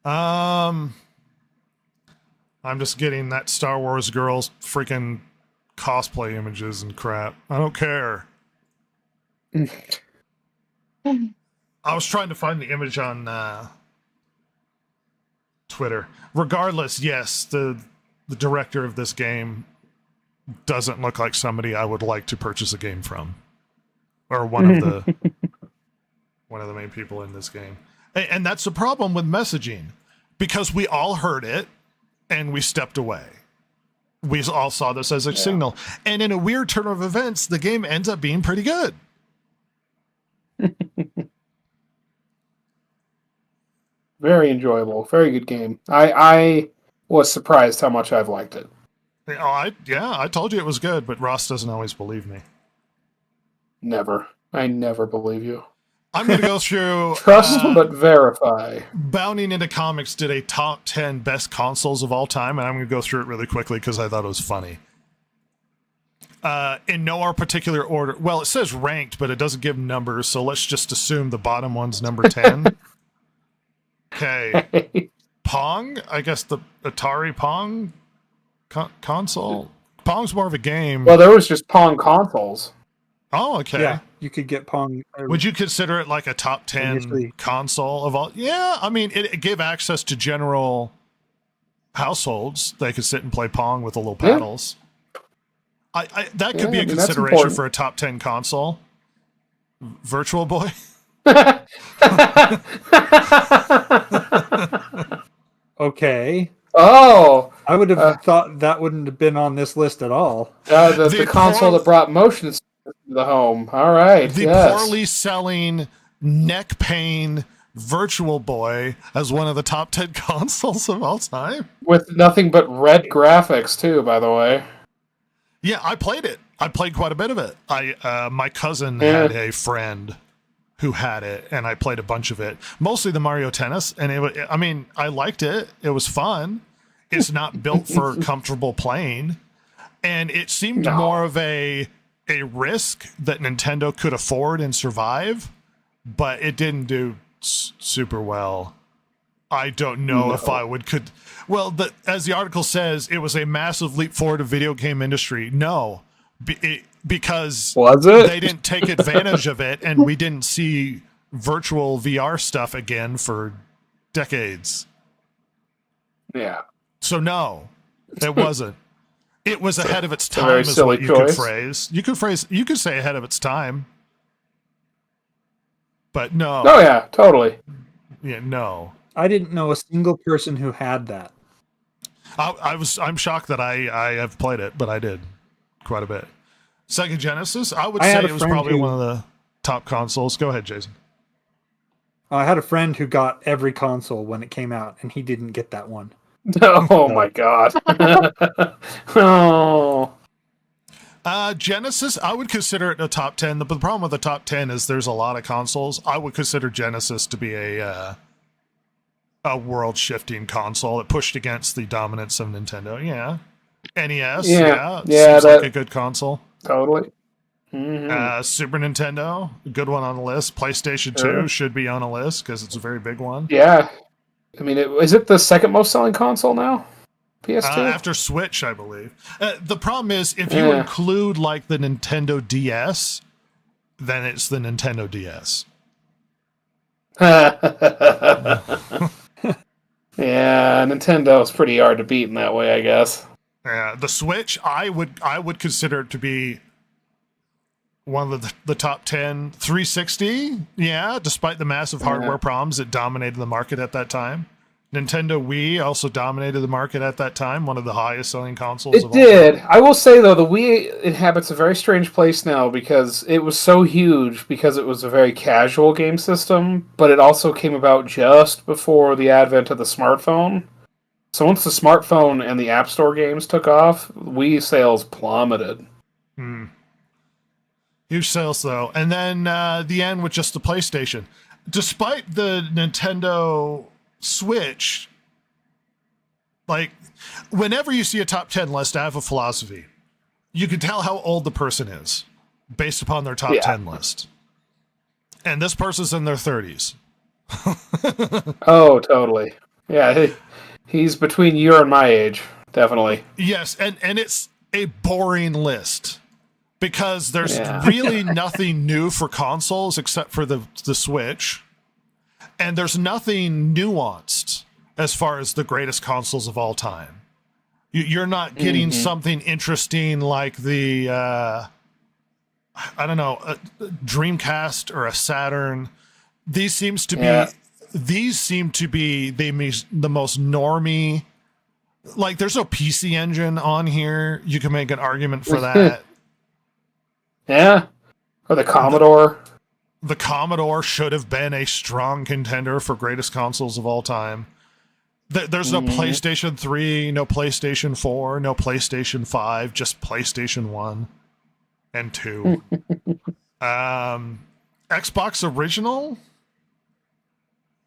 I'm just getting that Star Wars girls freaking cosplay images and crap. I don't care. I was trying to find the image on Twitter. Regardless, yes, the director of this game doesn't look like somebody I would like to purchase a game from, or one of the main people in this game. And that's the problem with messaging, because we all heard it and we stepped away. We all saw this as a signal, and in a weird turn of events, the game ends up being pretty good. Very enjoyable, very good game. I was surprised how much I've liked it. I told you it was good, but Ross doesn't always believe me. Never. I never believe you. I'm going to go through... Trust but verify. Bounding into Comics did a top 10 best consoles of all time, and I'm going to go through it really quickly because I thought it was funny. In no particular order. Well, it says ranked, but it doesn't give numbers, so let's just assume the bottom one's number 10. Okay. Pong? I guess the Atari Pong console? Pong's more of a game. Well, there was just Pong consoles. Oh, okay. Yeah, you could get Pong. Would you consider it like a top 10 console of all? Yeah, I mean, it gave access to general households. They could sit and play Pong with the little paddles. That could be a consideration for a top 10 console. Virtual Boy? Okay. Oh! I would have thought that wouldn't have been on this list at all. The console that brought motion to the home. All right. The poorly selling neck pain Virtual Boy as one of the top 10 consoles of all time. With nothing but red graphics, too, by the way. Yeah, I played it. I played quite a bit of it. My cousin had a friend who had it, and I played a bunch of it. Mostly the Mario Tennis, and I liked it. It was fun. It's not built for comfortable playing. And it seemed more of a risk that Nintendo could afford and survive, but it didn't do super well. I don't know if I could. Well, as the article says, it was a massive leap forward of video game industry. No, because was it? They didn't take advantage of it, and we didn't see virtual VR stuff again for decades. Yeah. So no, it wasn't. It was ahead of its a time, very is silly what you choice. could phrase. You could say ahead of its time, but no. Oh yeah, totally. Yeah, no. I didn't know a single person who had that. I'm shocked that I have played it, but I did quite a bit. Sega Genesis, I would say it was probably one of the top consoles. Go ahead, Jason. I had a friend who got every console when it came out, and he didn't get that one. Oh my god. Oh. Genesis, I would consider it a top 10. But the problem with the top 10 is there's a lot of consoles. I would consider Genesis to be a world-shifting console that pushed against the dominance of Nintendo. Yeah. NES, seems like a good console. Totally. Mm-hmm. Super Nintendo, a good one on the list. PlayStation 2 should be on a list because it's a very big one. Yeah. I mean, is it the second most selling console now? PS2? After Switch, I believe. The problem is, if you include like the Nintendo DS, then it's the Nintendo DS. Yeah, Nintendo's pretty hard to beat in that way, I guess. Yeah, the Switch, I would consider it to be one of the top 10. 360, yeah, despite the massive hardware problems, it dominated the market at that time. Nintendo Wii also dominated the market at that time, one of the highest selling consoles of all did. time. I will say, though, the Wii inhabits a very strange place now because it was so huge because it was a very casual game system, but it also came about just before the advent of the smartphone. So once the smartphone and the App Store games took off, Wii sales plummeted. Huge sales, though. And then the end with just the PlayStation. Despite the Nintendo Switch, like, whenever you see a top 10 list, I have a philosophy. You can tell how old the person is based upon their top 10 list. And this person's in their 30s. Oh, totally. Yeah, he's between your and my age, definitely. Yes, and it's a boring list because there's really nothing new for consoles except for the Switch. And there's nothing nuanced as far as the greatest consoles of all time. You're not getting something interesting like the, I don't know, a Dreamcast or a Saturn. These seem to be the most normie. Like, there's no PC Engine on here. You can make an argument for that. Yeah. Or the Commodore. The Commodore should have been a strong contender for greatest consoles of all time. There's no PlayStation 3, no PlayStation 4, no PlayStation 5, just PlayStation 1 and 2. Xbox original?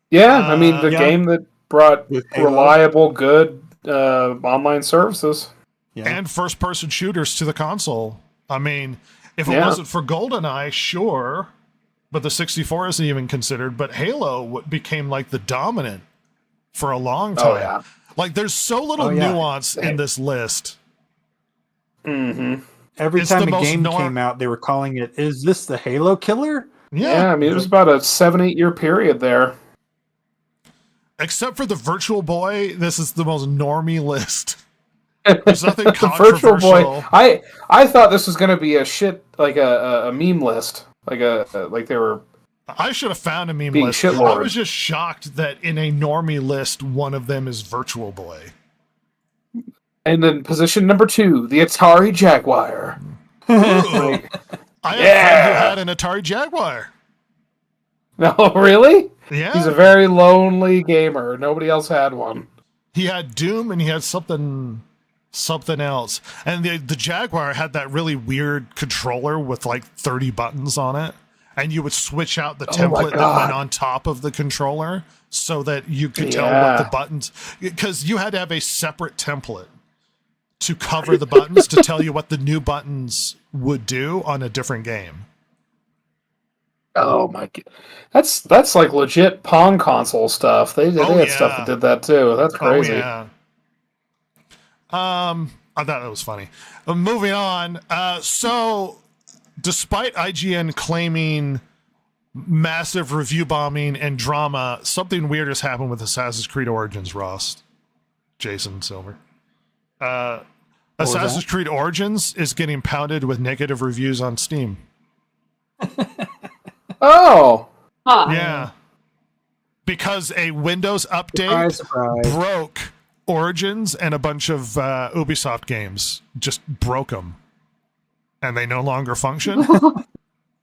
Yeah, I mean, the game that brought reliable, good online services. Yeah. And first-person shooters to the console. I mean, if it wasn't for GoldenEye, sure, but the 64 isn't even considered. But Halo became like the dominant for a long time. Oh, yeah. Like, there's so little nuance in this list. Mm-hmm. Every It's time the a most game came out, they were calling it, "Is this the Halo killer?" Yeah, I mean, it was about a 7-8 year period there. Except for the Virtual Boy, this is the most normie list. There's nothing The controversial. Virtual Boy. I thought this was going to be a shit, like a meme list. Like they were... I should have found a meme being list. shitlord. I was just shocked that in a normie list, one of them is Virtual Boy. And then position number 2, the Atari Jaguar. I had a friend who had an Atari Jaguar. No, really? Yeah. He's a very lonely gamer. Nobody else had one. He had Doom and he had something else. And the Jaguar had that really weird controller with like 30 buttons on it. and you would switch out the Oh my template that God. went on top of the controller so that you could tell what the buttons, because you had to have a separate template to cover the buttons to tell you what the new buttons would do on a different game. Oh my god, that's like legit Pong console stuff. They had stuff that did that too. That's crazy. Oh, yeah. I thought that was funny. Moving on. So, despite IGN claiming massive review bombing and drama, something weird has happened with Assassin's Creed Origins, Ross. Jason Silver. Assassin's Creed Origins is getting pounded with negative reviews on Steam. Oh. Huh. Yeah. Because a Windows update Surprise. broke Origins and a bunch of Ubisoft games. Just broke them. And they no longer function.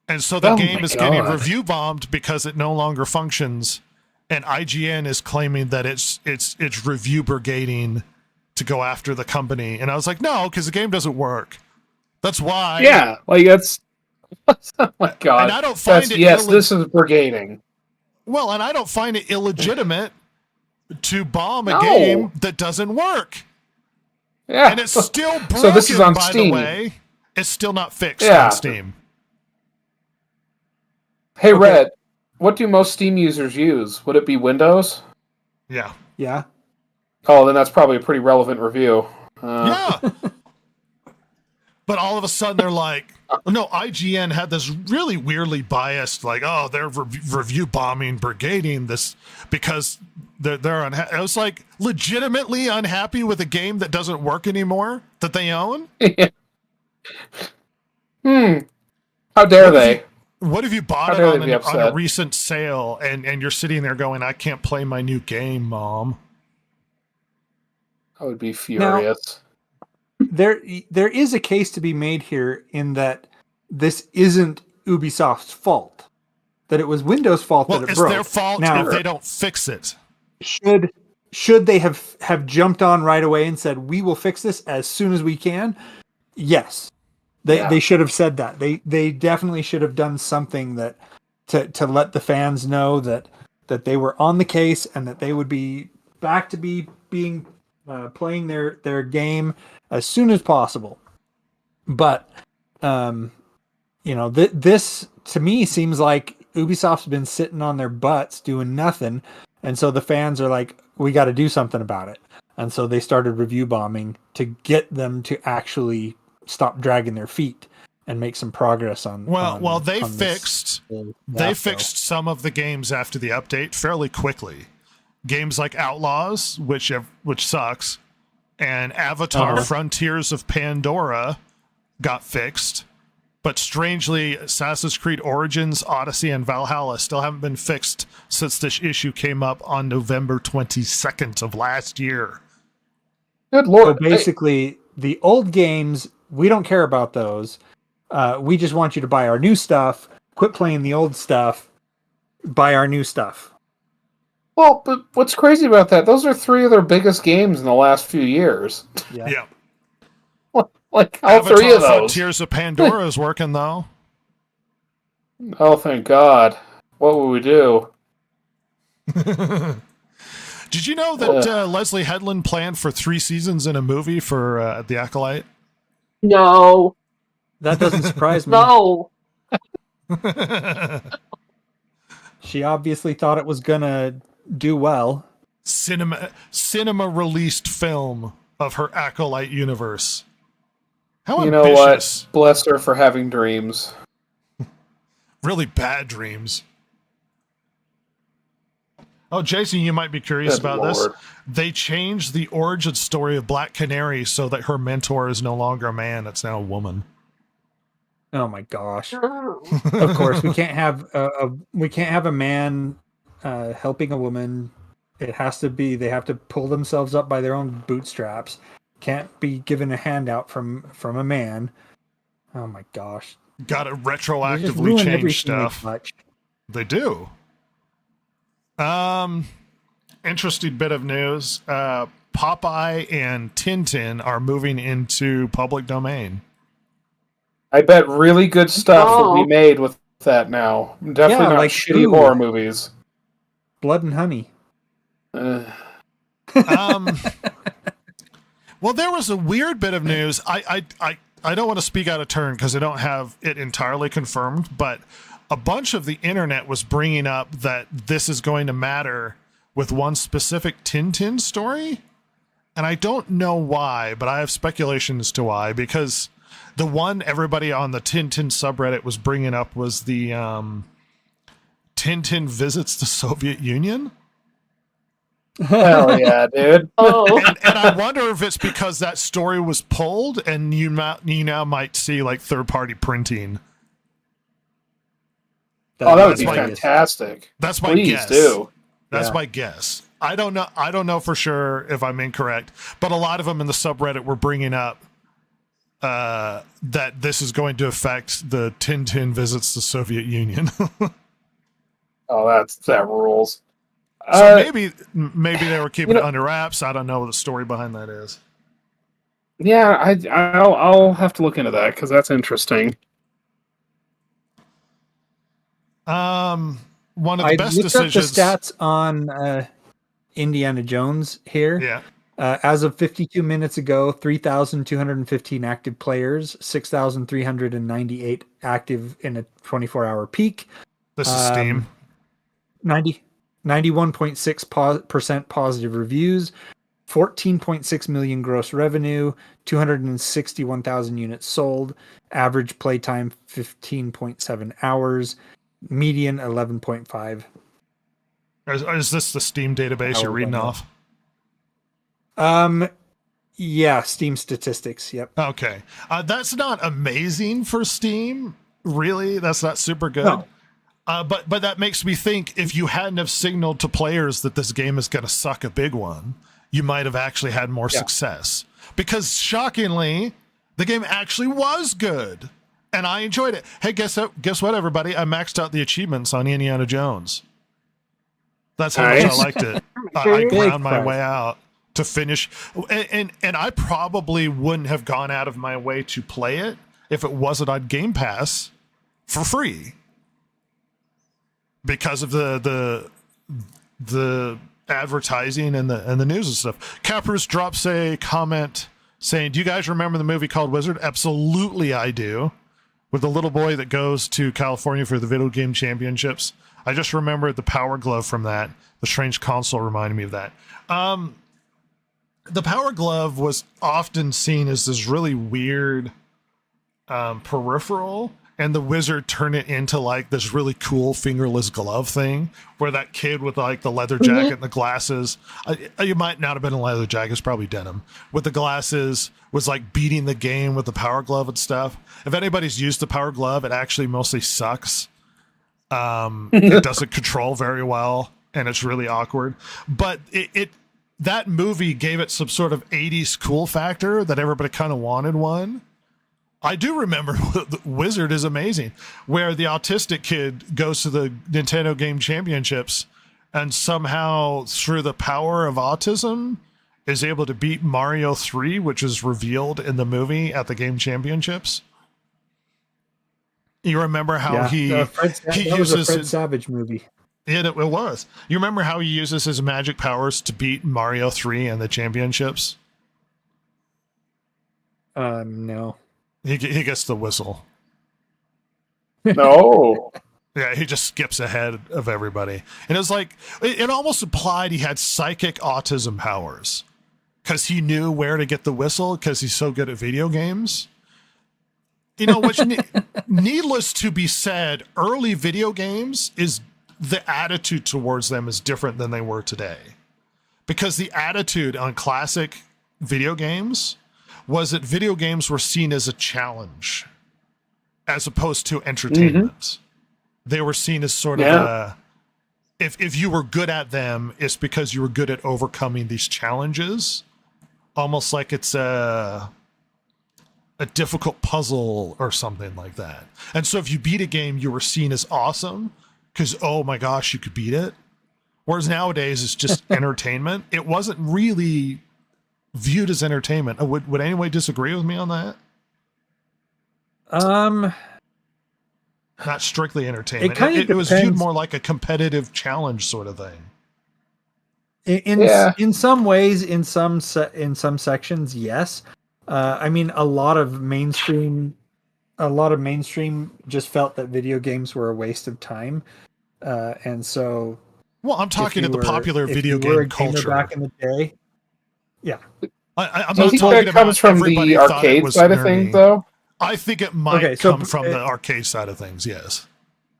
And so the game is getting review bombed because it no longer functions. And IGN is claiming that it's review brigading to go after the company. And I was like, no, because the game doesn't work. That's why. Yeah, like that's. Oh my god! And I don't find it. Yes, this is brigading. Well, and I don't find it illegitimate to bomb a game that doesn't work. Yeah, And it's still broken, so this is on by Steam. the way. It's still not fixed Yeah. on Steam. Hey, Red, what do most Steam users use? Would it be Windows? Yeah. Yeah. Oh, then that's probably a pretty relevant review. Yeah. But all of a sudden they're like, no, IGN had this really weirdly biased, like, oh, they're review bombing, brigading this because they're unhappy. I was like, legitimately unhappy with a game that doesn't work anymore that they own? How dare they? What if you bought How it dare on they be a upset? recent sale and you're sitting there going, I can't play my new game, Mom? I would be furious. There is a case to be made here in that this isn't Ubisoft's fault. That it was Windows' fault Well, that it it's broke. their fault Now, if they don't fix it. should they have jumped on right away and said, we will fix this as soon as we can? Yes. They should have said that. They definitely should have done something that to let the fans know that they were on the case and that they would be back to being playing their game as soon as possible. But this to me seems like Ubisoft's been sitting on their butts doing nothing, and so the fans are like, we got to do something about it. And so they started review bombing to get them to actually stop dragging their feet and make some progress on. They on fixed this fixed some of the games after the update fairly quickly. Games like Outlaws, which sucks, and Avatar: Frontiers of Pandora got fixed. But strangely, Assassin's Creed Origins, Odyssey, and Valhalla still haven't been fixed since this issue came up on November 22nd of last year. Good So lord! basically, the old games, we don't care about those. We just want you to buy our new stuff. Quit playing the old stuff. Buy our new stuff. Well, but what's crazy about that? Those are three of their biggest games in the last few years. Yeah. Like all Avatar: three of those. Frontiers of Pandora is working though. Oh, thank God! What would we do? Did you know that Leslie Headland planned for 3 seasons in a movie for The Acolyte? No. That doesn't surprise me. No. She obviously thought it was gonna do well. Cinema released film of her Acolyte universe. How You know ambitious. what? Bless her for having dreams. Really bad dreams. Oh, Jason, you might be curious Good about Lord. this. They changed the origin story of Black Canary so that her mentor is no longer a man; it's now a woman. Oh my gosh! Oh. Of course, we can't have a man helping a woman. It has to be they have to pull themselves up by their own bootstraps. Can't be given a handout from a man. Oh my gosh! Got to They just retroactively ruin change everything they stuff. touch. They do. Interesting bit of news. Popeye and Tintin are moving into public domain. I bet really good stuff will be made with that now. Definitely Yeah, not like shitty Ooh. horror movies. Blood and Honey. Well, there was a weird bit of news. I don't want to speak out of turn because I don't have it entirely confirmed, but a bunch of the internet was bringing up that this is going to matter with one specific Tintin story. And I don't know why, but I have speculation as to why, because the one everybody on the Tintin subreddit was bringing up was the Tintin visits the Soviet Union. Hell yeah, dude. Oh, And I wonder if it's because that story was pulled and you now might see like third-party printing. That would be my- fantastic. That's my Please guess. do. That's Yeah. my guess. I don't know for sure if I'm incorrect, but a lot of them in the subreddit were bringing up that this is going to affect the Tintin visits the Soviet Union. Oh, that rules. So maybe they were keeping it under wraps. I don't know what the story behind that is. Yeah, I'll have to look into that because that's interesting. One of the I best looked up the decisions. stats on Indiana Jones here. Yeah. As of 52 minutes ago, 3,215 active players, 6,398 active in a 24-hour peak. This is Steam. 91.6% positive reviews, 14.6 million gross revenue, 261,000 units sold, average playtime 15.7 hours, median 11.5. Is this the Steam database you're reading off? Yeah, Steam statistics. Yep. Okay. That's not amazing for Steam. Really, that's not super good. No. But that makes me think if you hadn't have signaled to players that this game is going to suck a big one, you might have actually had more success. Because shockingly, the game actually was good, and I enjoyed it. Hey, guess what, everybody? I maxed out the achievements on Indiana Jones. That's how much I liked it. I ground my way out to finish, and I probably wouldn't have gone out of my way to play it if it wasn't on Game Pass for free. Because of the advertising and the news and stuff. Caprus drops a comment saying, "Do you guys remember the movie called Wizard?" Absolutely, I do. With the little boy that goes to California for the video game championships. I just remembered the Power Glove from that. The strange console reminded me of that. The Power Glove was often seen as this really weird peripheral, and the Wizard turned it into like this really cool fingerless glove thing where that kid with like the leather jacket and the glasses, you might not have been a leather jacket, it's probably denim, with the glasses was like beating the game with the Power Glove and stuff. If anybody's used the Power Glove, it actually mostly sucks. It doesn't control very well and it's really awkward, but that movie gave it some sort of 80s cool factor that everybody kind of wanted one. I do remember the Wizard is amazing, where the autistic kid goes to the Nintendo Game Championships and somehow through the power of autism is able to beat Mario 3, which is revealed in the movie at the Game Championships. You remember how he was a Fred Savage movie. Yeah, it was. You remember how he uses his magic powers to beat Mario 3 in the championships? No. He gets the whistle. No. Yeah, he just skips ahead of everybody. And it was like, it almost implied he had psychic autism powers because he knew where to get the whistle because he's so good at video games. You know, which needless to be said, early video games is the attitude towards them is different than they were today. Because the attitude on classic video games was that video games were seen as a challenge as opposed to entertainment. They were seen as sort of a, if you were good at them, it's because you were good at overcoming these challenges. Almost like it's a difficult puzzle or something like that. And so if you beat a game, you were seen as awesome because, oh my gosh, you could beat it. Whereas nowadays it's just entertainment. It wasn't really viewed as entertainment. Would anyone disagree with me on that? not strictly entertainment. It kind of it was viewed depends. more like a competitive challenge sort of thing. In some ways, in some sections, yes. I mean, a lot of mainstream just felt that video games were a waste of time, and so. Well, I'm talking if at the you were- popular if video you were game a gamer culture. back in the day. Yeah, I'm Do you not think talking that comes about from everybody the thought it arcade was side of nerdy. things, though? I think it might Okay, so come from the arcade side of things. Yes,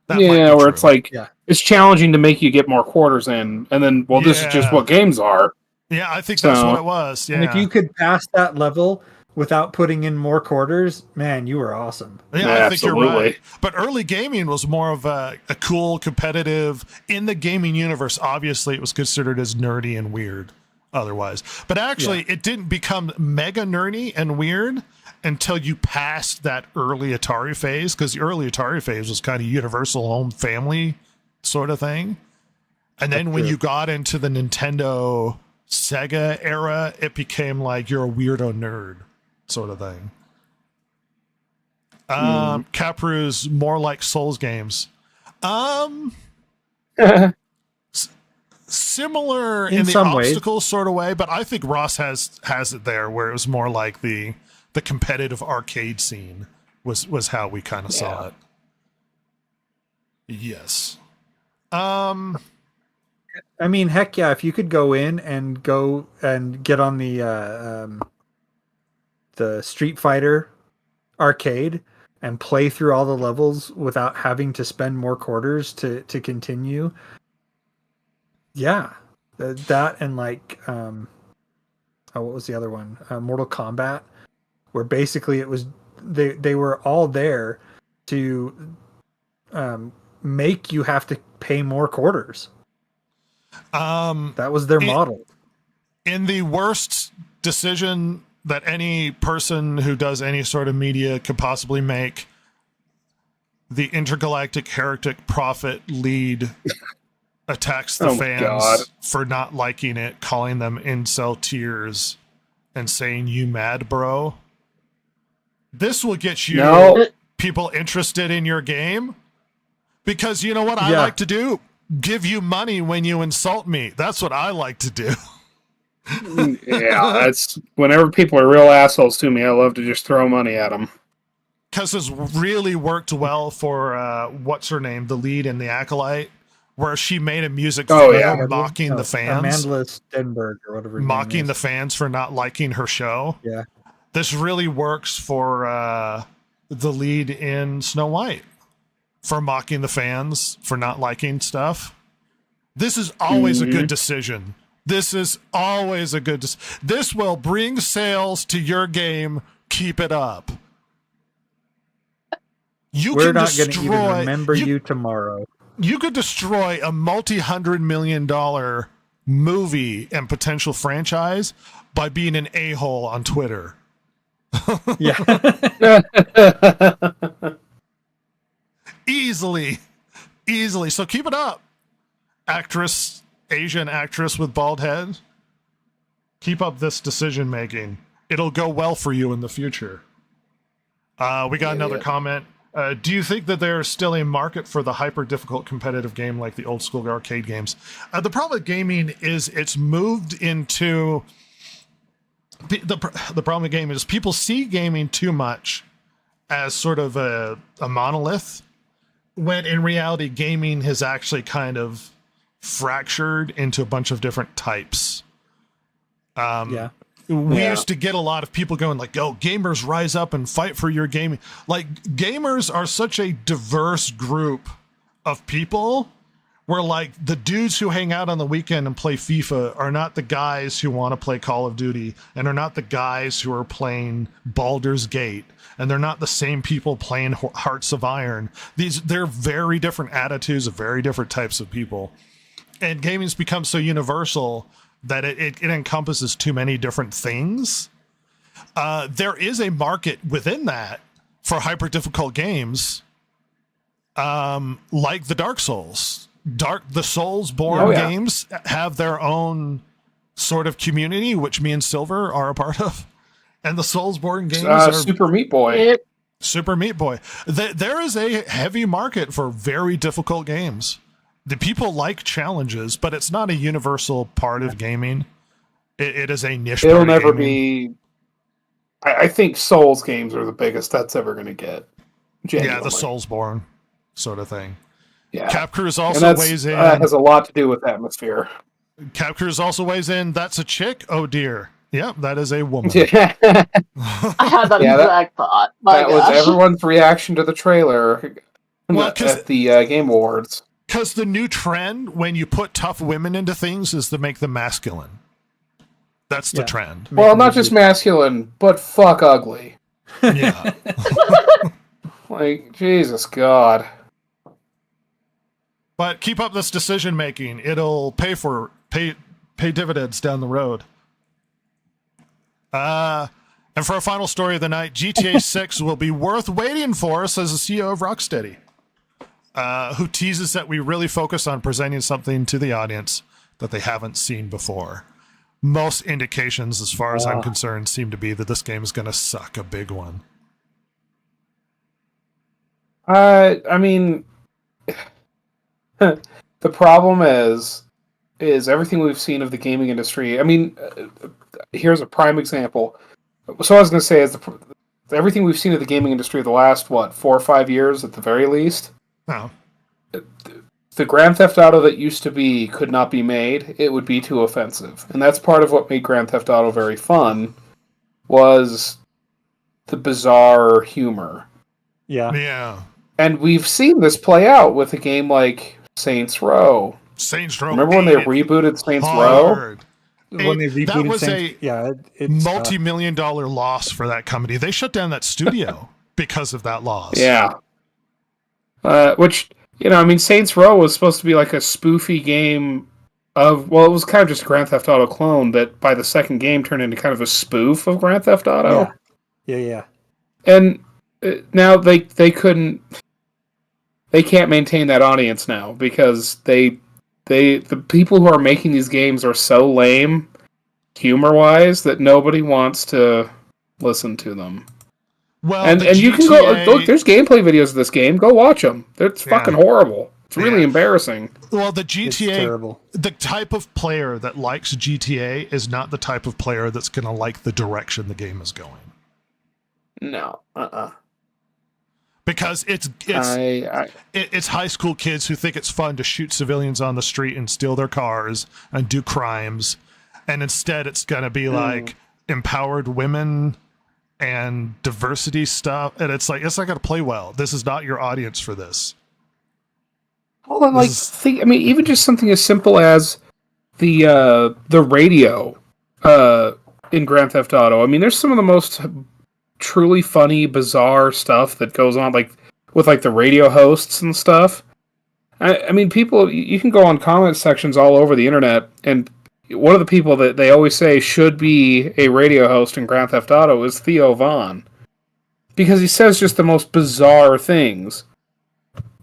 that might Yeah, be where true. it's like Yeah. it's challenging to make you get more quarters in, and then this is just Yeah. what games are. Yeah, I think that's So- what it was. Yeah, and if you could pass that level without putting in more quarters, man, you were awesome. Yeah, Yeah, I think you're absolutely. right. But early gaming was more of a cool, competitive, in the gaming universe. Obviously, it was considered as nerdy and weird otherwise. But actually, it didn't become mega nerdy and weird until you passed that early Atari phase, because the early Atari phase was kind of universal home family sort of thing. And then when true. you got into the Nintendo Sega era, it became like you're a weirdo nerd sort of thing. Capru's more like Souls games. Similar in the some ways. obstacle sort of way, but I think Ross has it there where it was more like the competitive arcade scene was how we kind of saw it. Yes. I mean, heck yeah! If you could go in and get on the Street Fighter arcade and play through all the levels without having to spend more quarters to continue. Yeah, that and like what was the other one? Mortal Kombat, where basically it was they were all there to make you have to pay more quarters. That was their model. In the worst decision that any person who does any sort of media could possibly make, the intergalactic heretic prophet lead attacks the fans God. for not liking it, calling them incel tears and saying, "You mad, bro?" This will get you No. people interested in your game, because you know what I Yeah. like to do? Give you money when you insult me. That's what I like to do. Yeah, that's whenever people are real assholes to me, I love to just throw money at them. Because it's really worked well for what's her name, the lead in The Acolyte, where she made a music Oh, video yeah. mocking the fans, Amanda Stenberg or whatever. her name mocking is. the fans for not liking her show. Yeah. This really works for the lead in Snow White, for mocking the fans for not liking stuff. This is always a good decision. This is always a good this will bring sales to your game. Keep it up. We're not going to even remember you tomorrow. You could destroy a multi-$100 million movie and potential franchise by being an a-hole on Twitter. Yeah. Easily. So keep it up. Asian actress with bald head. Keep up this decision making. It'll go well for you in the future. We got another comment. Do you think that there's still a market for the hyper difficult competitive game like the old school arcade games? The problem with gaming is it's moved into the problem with gaming is people see gaming too much as sort of a monolith, when in reality gaming has actually kind of fractured into a bunch of different types. Yeah. We used to get a lot of people going like, "Oh, gamers rise up and fight for your gaming." Like, gamers are such a diverse group of people where like the dudes who hang out on the weekend and play FIFA are not the guys who want to play Call of Duty, and are not the guys who are playing Baldur's Gate, and they're not the same people playing Hearts of Iron. They're very different attitudes of very different types of people. And gaming's become so universal that it encompasses too many different things. There is a market within that for hyper difficult games, like the Dark Souls. The Soulsborne games have their own sort of community, which me and Silver are a part of. And the Soulsborne games are Super Meat Boy. It, Super Meat Boy. There is a heavy market for very difficult games. The people like challenges, but it's not a universal part of gaming. It is a niche. It'll part of never gaming. be. I think Souls games are the biggest that's ever going to get. Genuinely. Yeah, the Soulsborne sort of thing. Yeah. Cap Cruise And also weighs in. that has a lot to do with atmosphere. Cap Cruise also weighs in. That's a chick. Oh dear. Yep, that is a woman. Yeah. I had that exact thought. My That gosh. was everyone's reaction to the trailer Well, at the Game Awards. Because the new trend when you put tough women into things is to make them masculine. That's the trend. Well, not just masculine, but fuck ugly. Yeah. Like, Jesus God. But keep up this decision making. It'll pay dividends down the road. And for our final story of the night, GTA 6 will be worth waiting for, says the CEO of Rocksteady, who teases that we really focus on presenting something to the audience that they haven't seen before. Most indications, as far as I'm concerned, seem to be that this game is going to suck a big one. I mean, the problem is everything we've seen of the gaming industry. I mean, here's a prime example. So I was going to say is everything we've seen of the gaming industry the last 4 or 5 years at the very least. Oh. The Grand Theft Auto that used to be could not be made. It would be too offensive, and that's part of what made Grand Theft Auto very fun. Was the bizarre humor. Yeah. And we've seen this play out with a game like Saints Row. Saints Row. Remember when they rebooted Saints Row? When they rebooted That was it's multi-million-dollar loss for that company. They shut down that studio because of that loss. Yeah. Which, I mean, Saints Row was supposed to be like a spoofy game of, well, it was kind of just a Grand Theft Auto clone that by the second game turned into kind of a spoof of Grand Theft Auto. Yeah. And now they can't maintain that audience now because the people who are making these games are so lame humor-wise that nobody wants to listen to them. Well, and you can go look. There's gameplay videos of this game. Go watch them. It's fucking horrible. It's really embarrassing. Well, the GTA, It's terrible. The type of player that likes GTA is not the type of player that's going to like the direction the game is going. No. Because it's high school kids who think it's fun to shoot civilians on the street and steal their cars and do crimes, and instead it's going to be like empowered women and diversity stuff, and it's not going to play well. This is not your audience for this. Hold on, even just something as simple as the radio in Grand Theft Auto. I mean, there's some of the most truly funny, bizarre stuff that goes on, like with the radio hosts and stuff. I mean, people, you can go on comment sections all over the internet, and one of the people that they always say should be a radio host in Grand Theft Auto is Theo Von, because he says just the most bizarre things.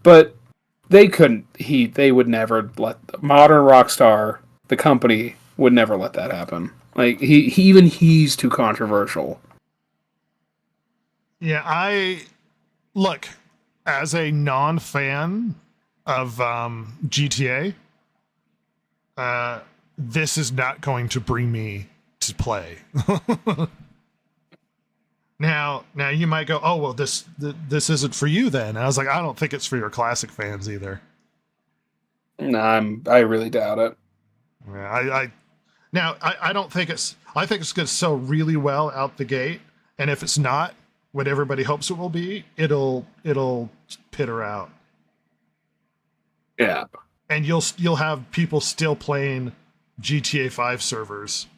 But they would never let Modern Rockstar, the company, would never let that happen. Like he's too controversial. Yeah, look, as a non-fan of GTA, this is not going to bring me to play. Now you might go, oh well, this isn't for you then. And I was like, I don't think it's for your classic fans either. No, I really doubt it. Yeah, I don't think it's. I think it's going to sell really well out the gate, and if it's not what everybody hopes it will be, it'll peter out. Yeah, and you'll have people still playing GTA 5 servers.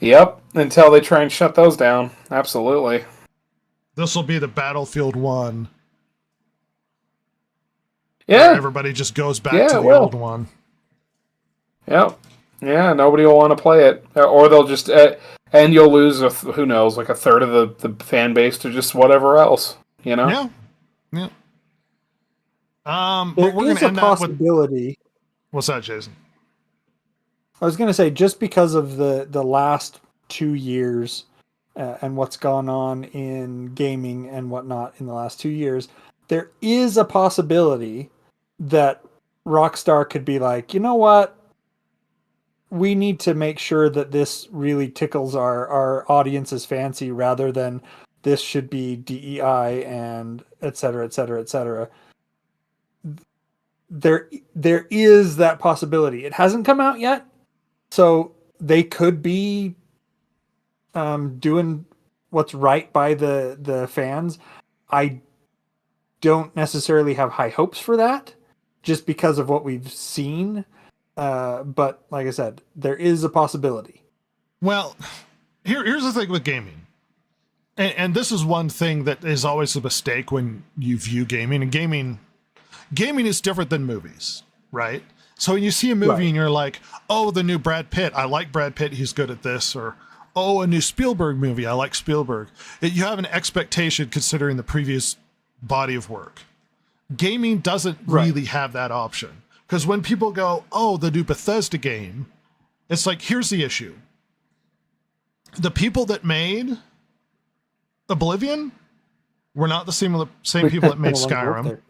Yep, until they try and shut those down. Absolutely. This will be the Battlefield 1. Yeah. Where everybody just goes back to the old one. Yep. Yeah, nobody will want to play it. Or they'll just... and you'll lose, who knows, like a third of the fan base to just whatever else, you know? Yeah. There but we're is gonna a end possibility. What's that, Jason? I was going to say, just because of the last 2 years and what's gone on in gaming and whatnot in the last 2 years, there is a possibility that Rockstar could be like, you know what? We need to make sure that this really tickles our audience's fancy rather than this should be DEI and et cetera, et cetera, et cetera. There is that possibility. It hasn't come out yet, so they could be doing what's right by the fans. I don't necessarily have high hopes for that, just because of what we've seen. But like I said, there is a possibility. Well, here's the thing with gaming. And this is one thing that is always a mistake when you view gaming. And gaming is different than movies, right? So when you see a movie and you're like, oh, the new Brad Pitt, I like Brad Pitt, he's good at this. Or, oh, a new Spielberg movie, I like Spielberg. You have an expectation considering the previous body of work. Gaming doesn't really have that option. Because when people go, oh, the new Bethesda game, it's like, here's the issue. The people that made Oblivion were not the same people that made Skyrim.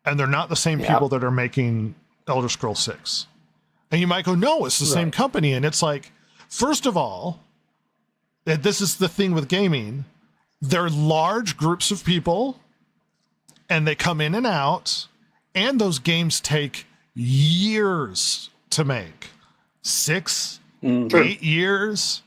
And they're not the same people that are making Elder Scrolls 6. And you might go, no, it's the same company. And it's like, first of all, and this is the thing with gaming, they're large groups of people, and they come in and out, and those games take years to make. 6, 8 years.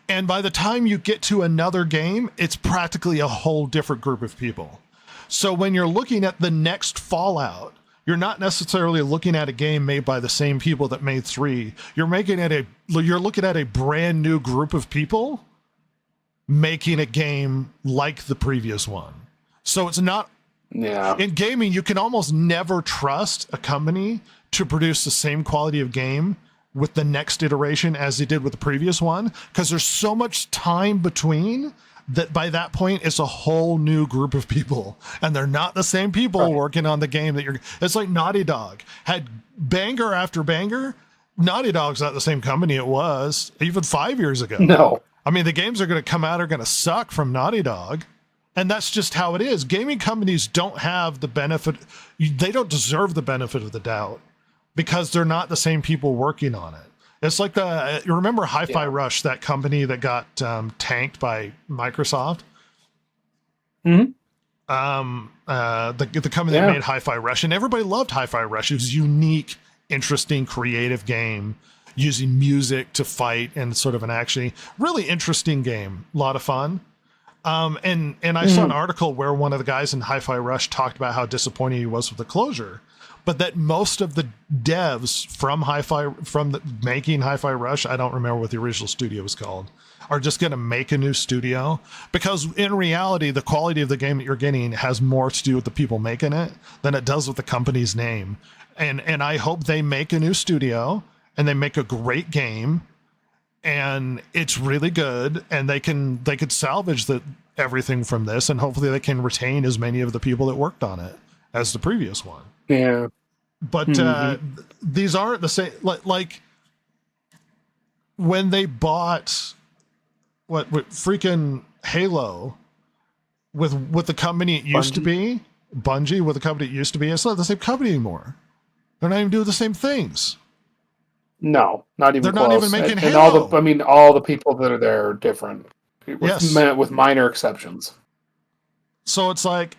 And by the time you get to another game, it's practically a whole different group of people. So when you're looking at the next Fallout, you're not necessarily looking at a game made by the same people that made 3. You're looking at a brand new group of people making a game like the previous one. So it's not in gaming, you can almost never trust a company to produce the same quality of game with the next iteration as they did with the previous one, because there's so much time between that by that point it's a whole new group of people, and they're not the same people working on the game that it's like Naughty Dog had banger after banger. Naughty Dog's not the same company it was even 5 years ago. No. I mean, the games are going to come out are going to suck from Naughty Dog. And that's just how it is. Gaming companies don't have the benefit. They don't deserve the benefit of the doubt because they're not the same people working on it. It's like you remember Hi-Fi Rush, that company that got tanked by Microsoft? Mm-hmm. The company that made Hi-Fi Rush, and everybody loved Hi-Fi Rush. It was a unique, interesting, creative game using music to fight and sort of an actually really interesting game. A lot of fun. And I saw an article where one of the guys in Hi-Fi Rush talked about how disappointed he was with the closure, but that most of the devs from making Hi-Fi Rush, I don't remember what the original studio was called, are just going to make a new studio, because in reality, the quality of the game that you're getting has more to do with the people making it than it does with the company's name. And I hope they make a new studio and they make a great game, and it's really good, and they could salvage everything from this, and hopefully they can retain as many of the people that worked on it as the previous one. Yeah. But these aren't the same. Like when they bought what freaking Halo with the company it used to be, Bungie, with the company it used to be, it's not the same company anymore. They're not even doing the same things. No, not even They're close. not even making and Halo. all the people that are there are different, with minor exceptions. So it's like,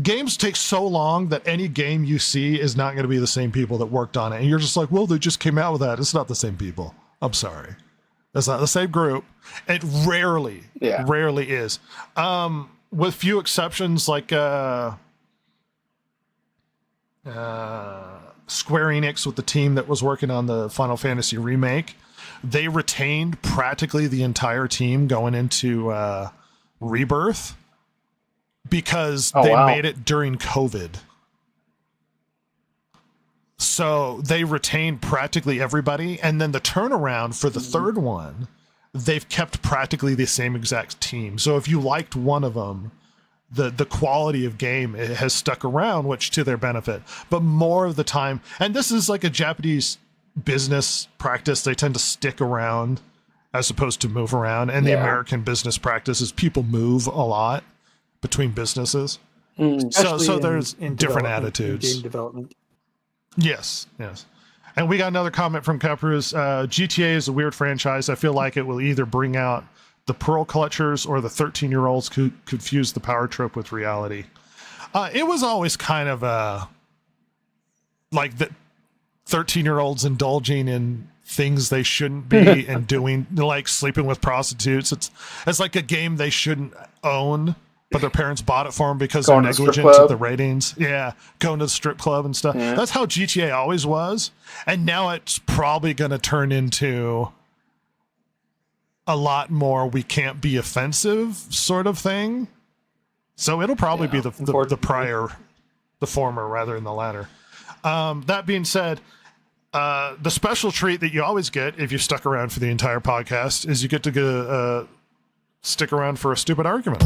games take so long that any game you see is not going to be the same people that worked on it. And you're just like, well, they just came out with that. It's not the same people. I'm sorry. That's not the same group. It rarely is. With few exceptions, like Square Enix with the team that was working on the Final Fantasy remake, they retained practically the entire team going into Rebirth because they made it during COVID. So they retained practically everybody, and then the turnaround for the third one, they've kept practically the same exact team. So if you liked one of them, the quality of game has stuck around, which to their benefit. But more of the time, and this is like a Japanese business practice, they tend to stick around as opposed to move around. And the American business practice is people move a lot between businesses. So there's different attitudes. Game development. Yes. And we got another comment from Capruz. GTA is a weird franchise. I feel like it will either bring out the pearl clutchers or the 13-year-olds who confuse the power trip with reality. It was always kind of like the 13-year-olds indulging in things they shouldn't be and doing, like sleeping with prostitutes. It's like a game they shouldn't own, but their parents bought it for them because they're negligent to the ratings. Yeah, going to the strip club and stuff. Yeah. That's how GTA always was. And now it's probably going to turn into a lot more we can't be offensive sort of thing. So it'll probably be the former rather than the latter. That being said, the special treat that you always get if you stuck around for the entire podcast is you get to stick around for a stupid argument.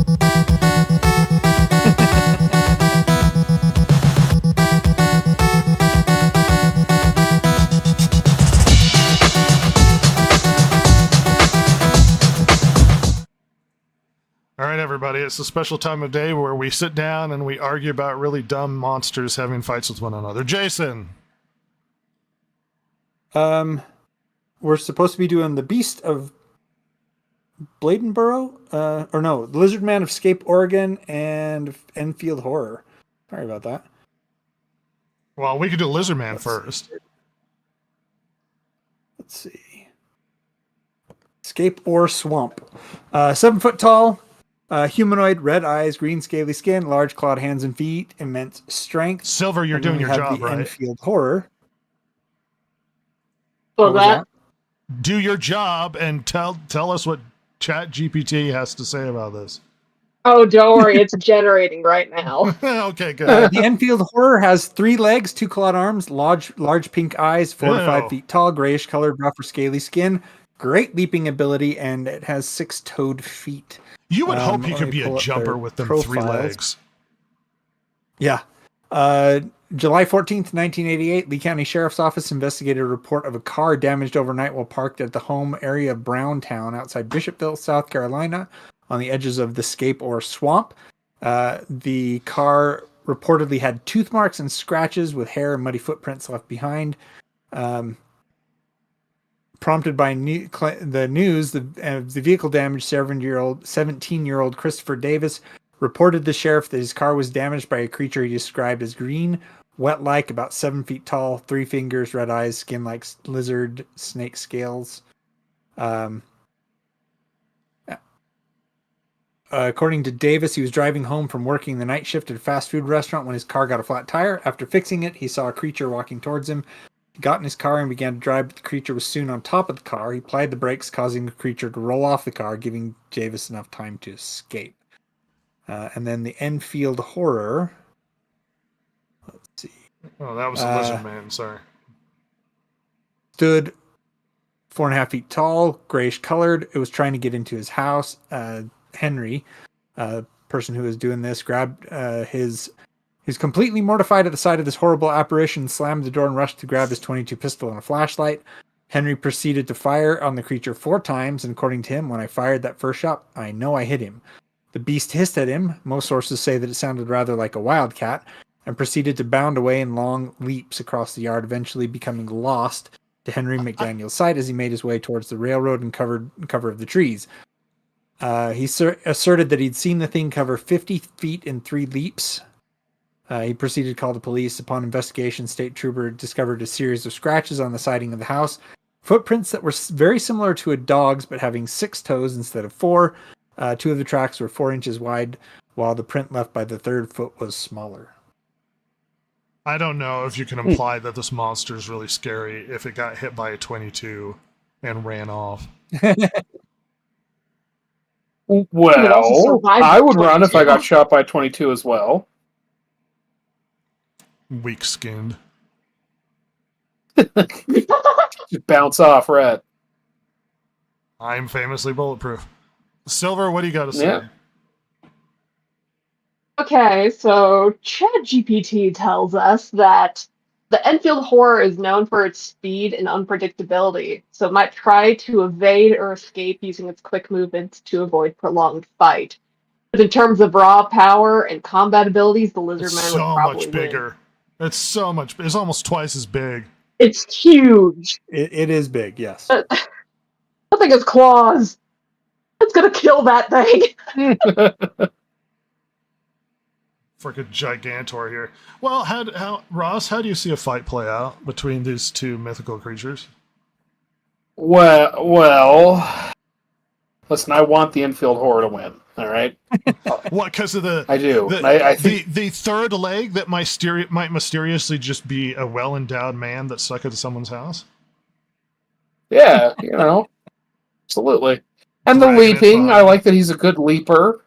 All right, everybody, it's a special time of day where we sit down and we argue about really dumb monsters having fights with one another. Jason. We're supposed to be doing the Beast of Bladenboro, or no, the Lizard Man of Scape, Oregon, and Enfield Horror. Sorry about that. Well, we could do Lizard Man first. Let's see. Scape or Swamp. 7 foot tall, humanoid, red eyes, green scaly skin, large clawed hands and feet, immense strength. Silver, you're doing your job, right? Enfield Horror. Well, that do your job and tell us what ChatGPT has to say about this. Oh, don't worry, it's generating right now. Okay, good. The Enfield Horror has 3 legs, 2 clawed arms, large pink eyes, 4 to 5 feet tall, grayish colored, rough or scaly skin, great leaping ability, and it has 6-toed feet. You would hope he could be a jumper with them profiles. 3 legs. Yeah. July 14th, 1988, Lee County Sheriff's Office investigated a report of a car damaged overnight while parked at the home area of Browntown outside Bishopville, South Carolina, on the edges of the Scape or Swamp. The car reportedly had tooth marks and scratches with hair and muddy footprints left behind. Prompted by the news, the vehicle damaged 17-year-old Christopher Davis reported the sheriff that his car was damaged by a creature he described as green, wet-like, about 7 feet tall, 3 fingers, red eyes, skin like lizard, snake scales. According to Davis, he was driving home from working the night shift at a fast food restaurant when his car got a flat tire. After fixing it, he saw a creature walking towards him. He got in his car and began to drive, but the creature was soon on top of the car. He applied the brakes, causing the creature to roll off the car, giving Davis enough time to escape. And then the Enfield Horror. Let's see. Oh, that was a Lizard Man, sorry. Stood 4.5 feet tall, grayish colored. It was trying to get into his house. Henry, person who was doing this, grabbed his... He was completely mortified at the sight of this horrible apparition, slammed the door and rushed to grab his .22 pistol and a flashlight. Henry proceeded to fire on the creature 4 times, and according to him, when I fired that first shot, I know I hit him. The beast hissed at him. Most sources say that it sounded rather like a wildcat, and proceeded to bound away in long leaps across the yard, eventually becoming lost to Henry McDaniel's sight as he made his way towards the railroad and cover of the trees. He asserted that he'd seen the thing cover 50 feet in 3 leaps. He proceeded to call the police. Upon investigation, State Trooper discovered a series of scratches on the siding of the house, footprints that were very similar to a dog's but having 6 toes instead of 4. 2 of the tracks were 4 inches wide, while the print left by the 3rd foot was smaller. I don't know if you can imply that this monster is really scary if it got hit by a 22 and ran off. Well, I would run if I got shot by 22 as well. Weak-skinned. Just bounce off, Red. I'm famously bulletproof. Silver, what do you got to say? Yeah. Okay, so ChatGPT tells us that The Enfield Horror is known for its speed and unpredictability, so it might try to evade or escape using its quick movements to avoid prolonged fight. But in terms of raw power and combat abilities, the It's Lizard Man would so probably much win. bigger. It's almost twice as big. It's huge. It is big, yes. That thing has claws. It's gonna kill that thing. Freaking Gigantor here. Well, Ross, how do you see a fight play out between these two mythical creatures? Well, listen, I want the Enfield Horror to win. All right. What? Because of the I do. I think the third leg that might mysteriously just be a well endowed man that stuck into someone's house. Yeah, absolutely. And the Dragging it leaping, I behind. like that he's a good leaper.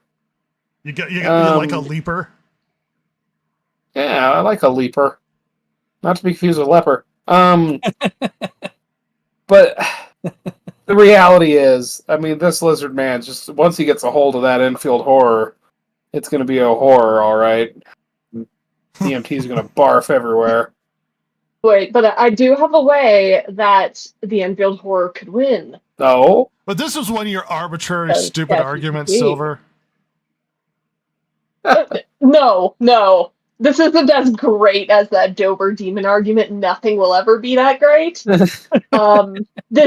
You like a leaper. Yeah, I like a leaper. Not to be confused with leper. But the reality is, I mean, this lizard man, just once he gets a hold of that Enfield Horror, it's going to be a horror, all right. EMT's going to barf everywhere. Wait, but I do have a way that the Enfield Horror could win. No? But this was one of your arbitrary, Oh, stupid yeah, arguments, indeed. Silver. No. This isn't as great as that Dober demon argument. Nothing will ever be that great. This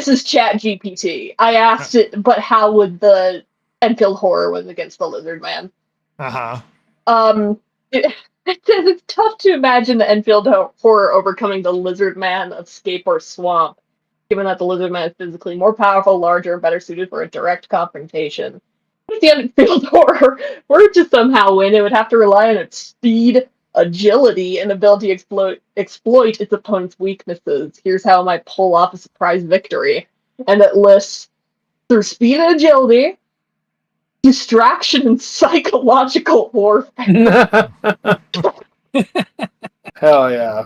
is Chat GPT. I asked it, but how would the Enfield Horror win against the Lizard Man? It's tough to imagine the Enfield Horror overcoming the Lizard Man of Scape or Swamp, given that the Lizard Man is physically more powerful, larger, and better suited for a direct confrontation. If the Enfield Horror were to somehow win, it would have to rely on its speed, agility, and ability to exploit its opponent's weaknesses. Here's how it might pull off a surprise victory. And it lists through speed and agility, distraction, and psychological warfare. Hell yeah.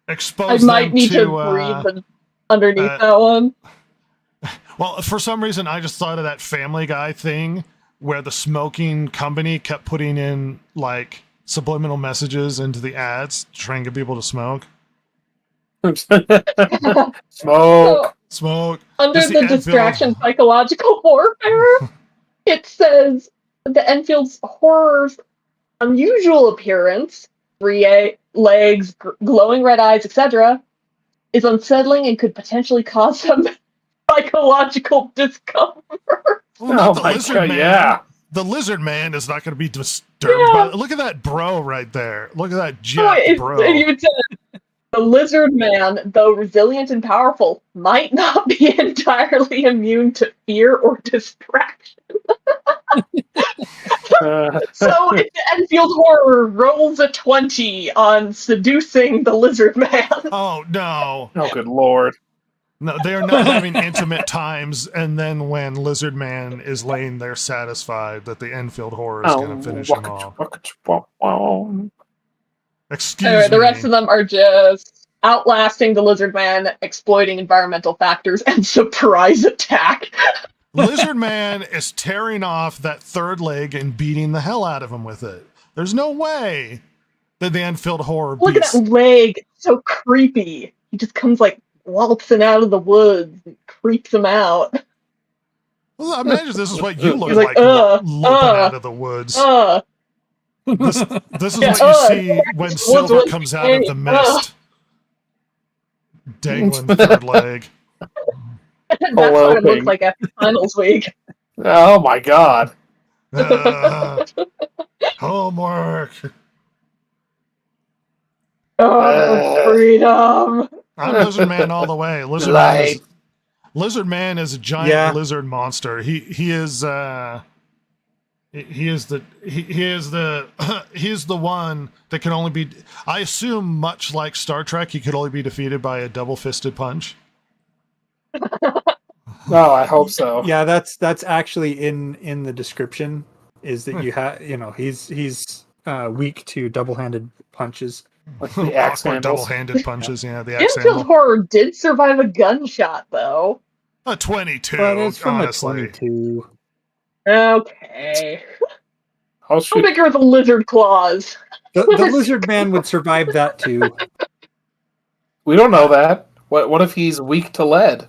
Expose I might them need to to, breathe underneath that one. Well, for some reason, I just thought of that Family Guy thing where the smoking company kept putting in, like, subliminal messages into the ads to try and get people to smoke. Smoke. Smoke. Under Just the Enfield. distraction psychological warfare, it says the Enfield's horror's unusual appearance, 3 legs, glowing red eyes, etc., is unsettling and could potentially cause some psychological discomfort. Well, not Oh the my lizard God, man. yeah. The lizard man is not going to be disturbed by it. Look at that bro right there. Look at that jacked bro. It even says the lizard man, though resilient and powerful, might not be entirely immune to fear or distraction. So if the Enfield Horror rolls a 20 on seducing the lizard man. Oh, no. Oh, good lord. No, they're not having intimate times, and then when Lizard Man is laying there satisfied that the Enfield Horror is going to finish him off. Excuse Anyway, the me. rest of them are just outlasting the lizard man, exploiting environmental factors, and surprise attack. Lizard Man is tearing off that third leg and beating the hell out of him with it. There's no way that the Enfield Horror Look at beats... that leg. It's so creepy. He just comes like waltzing out of the woods and creeps him out. Well, imagine this is what you look He's like, loping out of the woods. This is what you see when Silver comes out of the mist. Dangling third leg. That's what it looks like after finals week. Oh my god. Homework. Freedom. I'm Lizard Man all the way. Lizard Man is a giant lizard monster. He is the one that can only be, I assume, much like Star Trek, he could only be defeated by a double-fisted punch. No, I hope so. Yeah, that's actually in the description, is that you have, he's weak to double-handed punches. Like the axe Awkward handles. double-handed punches, the axe Enfield handle. Horror did survive a gunshot, though. A 22, But it's from honestly. a 22. Okay. I'll How shoot. big are the lizard claws? The lizard man would survive that too. We don't know that. What if he's weak to lead?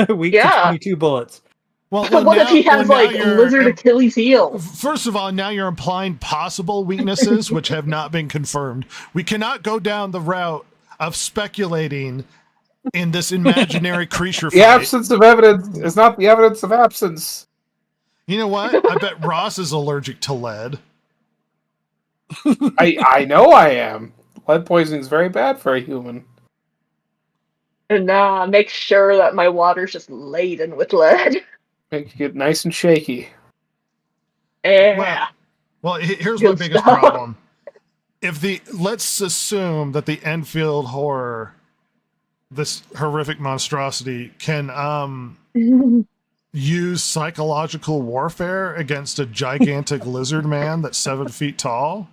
Weak to 22 bullets. What if he has lizard Achilles heel? First of all, now you're implying possible weaknesses which have not been confirmed. We cannot go down the route of speculating in this imaginary creature fight. The absence of evidence is not the evidence of absence. You know what? I bet Ross is allergic to lead. I know I am. Lead poisoning is very bad for a human. And make sure that my water's just laden with lead. Make you get nice and shaky. Yeah. Well, here's my biggest problem. Let's assume that the Enfield horror, this horrific monstrosity, can use psychological warfare against a gigantic lizard man that's 7 feet tall.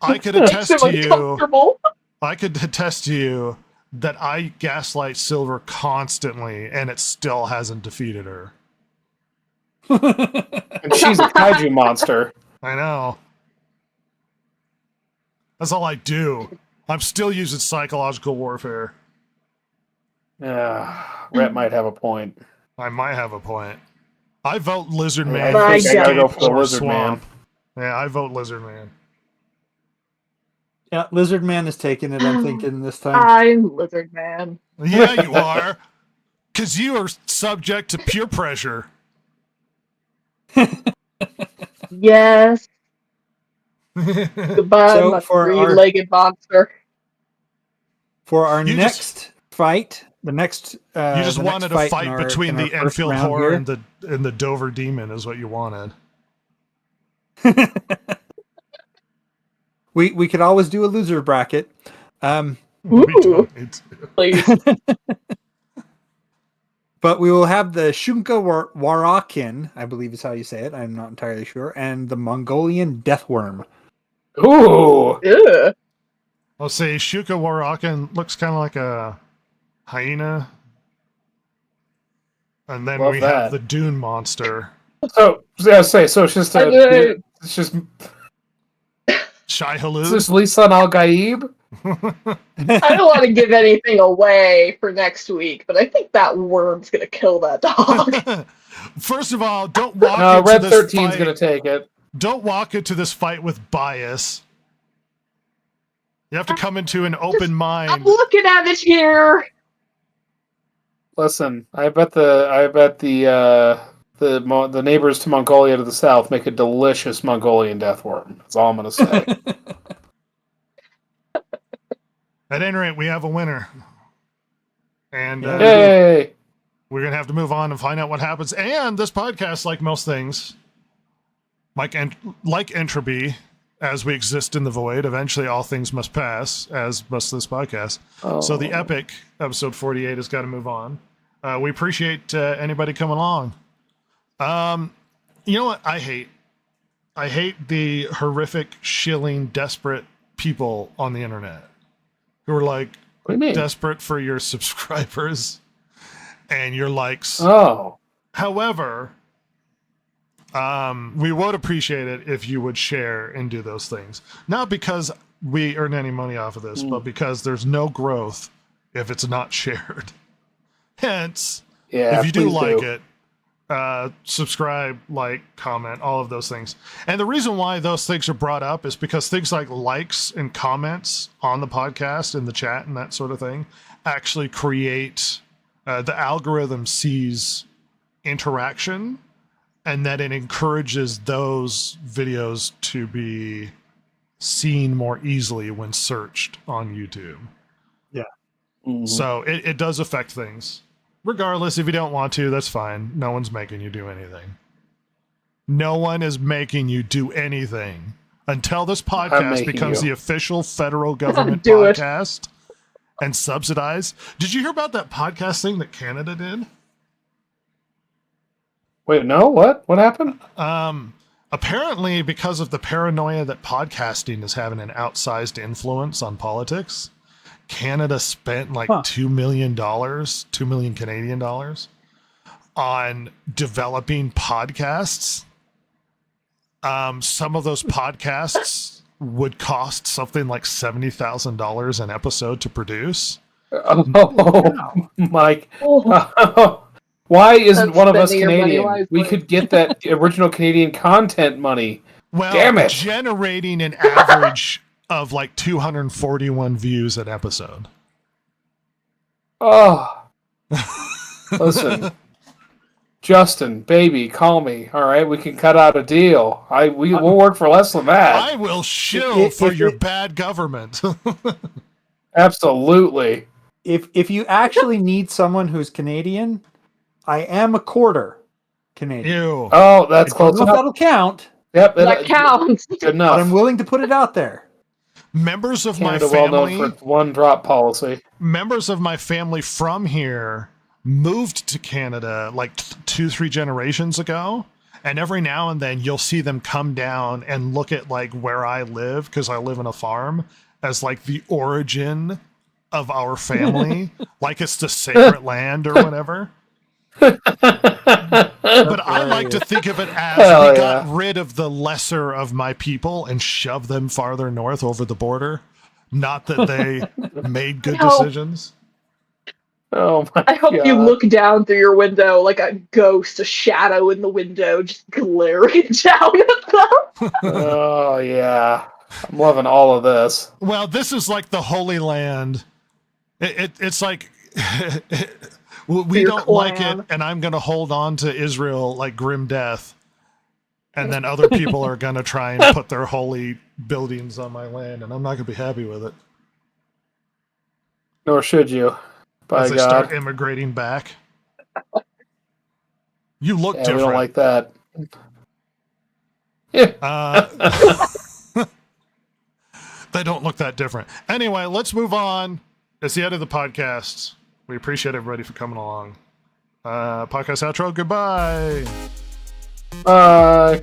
I could attest to you. I could attest to you that I gaslight Silver constantly, and it still hasn't defeated her. And she's a kaiju monster. I know. That's all I do. I'm still using psychological warfare. Rhett might have a point. I might have a point. I vote Lizard Man. I think I gotta go for the Lizard Swamp. Man. Yeah, I vote Lizard Man. Yeah, Lizard Man is taking it, I'm thinking, this time. I'm Lizard Man. Yeah, you are. Because you are subject to peer pressure. Yes. Goodbye, So my for our- three-legged monster. For our next fight, the next You just wanted a fight between in the our first Enfield round horror here. and the Dover demon is what you wanted. We could always do a loser bracket. We Ooh. don't need to. Please. But we will have the Shunka Warakin, I believe is how you say it. I'm not entirely sure. And the Mongolian Deathworm. Ooh. Ugh. I'll say Shuka Warakin looks kind of like a hyena. And then Love we that. have the Dune monster. So it's just it's just Shai is Halud. this Lisan Al Gaib? I don't want to give anything away for next week, but I think that worm's gonna kill that dog. First of all, don't walk No, into Red this 13's fight. gonna take it. Don't walk into this fight with bias. You have to come into an open I'm mind. looking at it here. Listen, I bet the neighbors to Mongolia to the south make a delicious Mongolian deathworm. That's all I'm gonna say. At any rate, we have a winner. And Yay! we're going to have to move on and find out what happens. And this podcast, like most things, like entropy, as we exist in the void, eventually all things must pass, as must this podcast. Oh. So the epic episode 48 has got to move on. We appreciate anybody coming along. You know what I hate? I hate the horrific, shilling, desperate people on the internet who are like What do you mean? desperate for your subscribers and your likes. Oh. However, we would appreciate it if you would share and do those things. Not because we earn any money off of this, but because there's no growth if it's not shared. Hence, Yeah, if you do please like it, subscribe, like, comment, all of those things. And the reason why those things are brought up is because things like likes and comments on the podcast, in the chat and that sort of thing, actually create, the algorithm sees interaction, and that it encourages those videos to be seen more easily when searched on YouTube. Mhm. So it does affect things. Regardless, if you don't want to, that's fine. No one's making you do anything. No one is making you do anything until this podcast making becomes you. the official federal government Do it. podcast and subsidized. Did you hear about that podcast thing that Canada did? Wait, no? What? What happened? Apparently, because of the paranoia that podcasting is having an outsized influence on politics, Canada spent like $2 million, 2 million Canadian dollars on developing podcasts. Some of those podcasts would cost something like $70,000 an episode to produce. Oh, Mike. Oh, Why isn't That's one of us spending your money Canadian? wisely. We could get that original Canadian content money. Well, Damn it. generating an average of like 241 views an episode. Oh. Listen. Justin, baby, call me. All right, we can cut out a deal. We'll work for less than that. I will shill for your bad government. Absolutely. If you actually need someone who's Canadian, I am a quarter Canadian. Ew. Oh, that's I don't close know if enough. that'll count, Yep, that counts. good but enough. I'm willing to put it out there. Members of Canada my well known family, for one drop policy. members of my family from here moved to Canada like 2-3 generations ago. And every now and then you'll see them come down and look at like where I live, because I live in a farm, as like the origin of our family, like it's the sacred land or whatever. But I like to think of it as Hell we got yeah. rid of the lesser of my people and shoved them farther north over the border. Not that they made good No. decisions. Oh my I hope God. you look down through your window like a ghost, a shadow in the window, just glaring down at them. Oh yeah. I'm loving all of this. Well, this is like the Holy Land. It's like we Your don't like clan. it, and I'm going to hold on to Israel like grim death. And then other people are going to try and put their holy buildings on my land, and I'm not going to be happy with it. Nor should you. By As they God. start immigrating back. You look Yeah, we different. don't like that. Yeah. They don't look that different. Anyway, let's move on. It's the end of the podcast. We appreciate everybody for coming along. Podcast outro. Goodbye. Bye.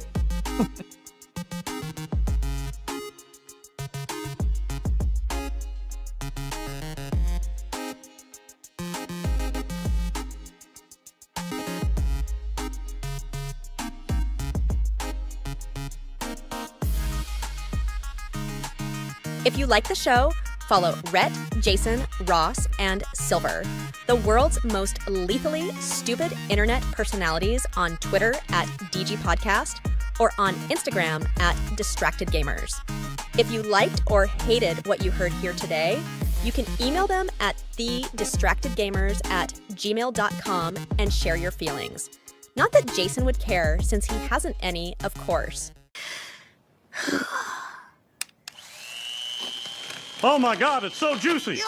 If you like the show, follow Rhett, Jason, Ross, and Silver, the world's most lethally stupid internet personalities, on Twitter at DGPodcast or on Instagram at DistractedGamers. If you liked or hated what you heard here today, you can email them at thedistractedgamers@gmail.com and share your feelings. Not that Jason would care, since he hasn't any, of course. Oh my God, it's so juicy.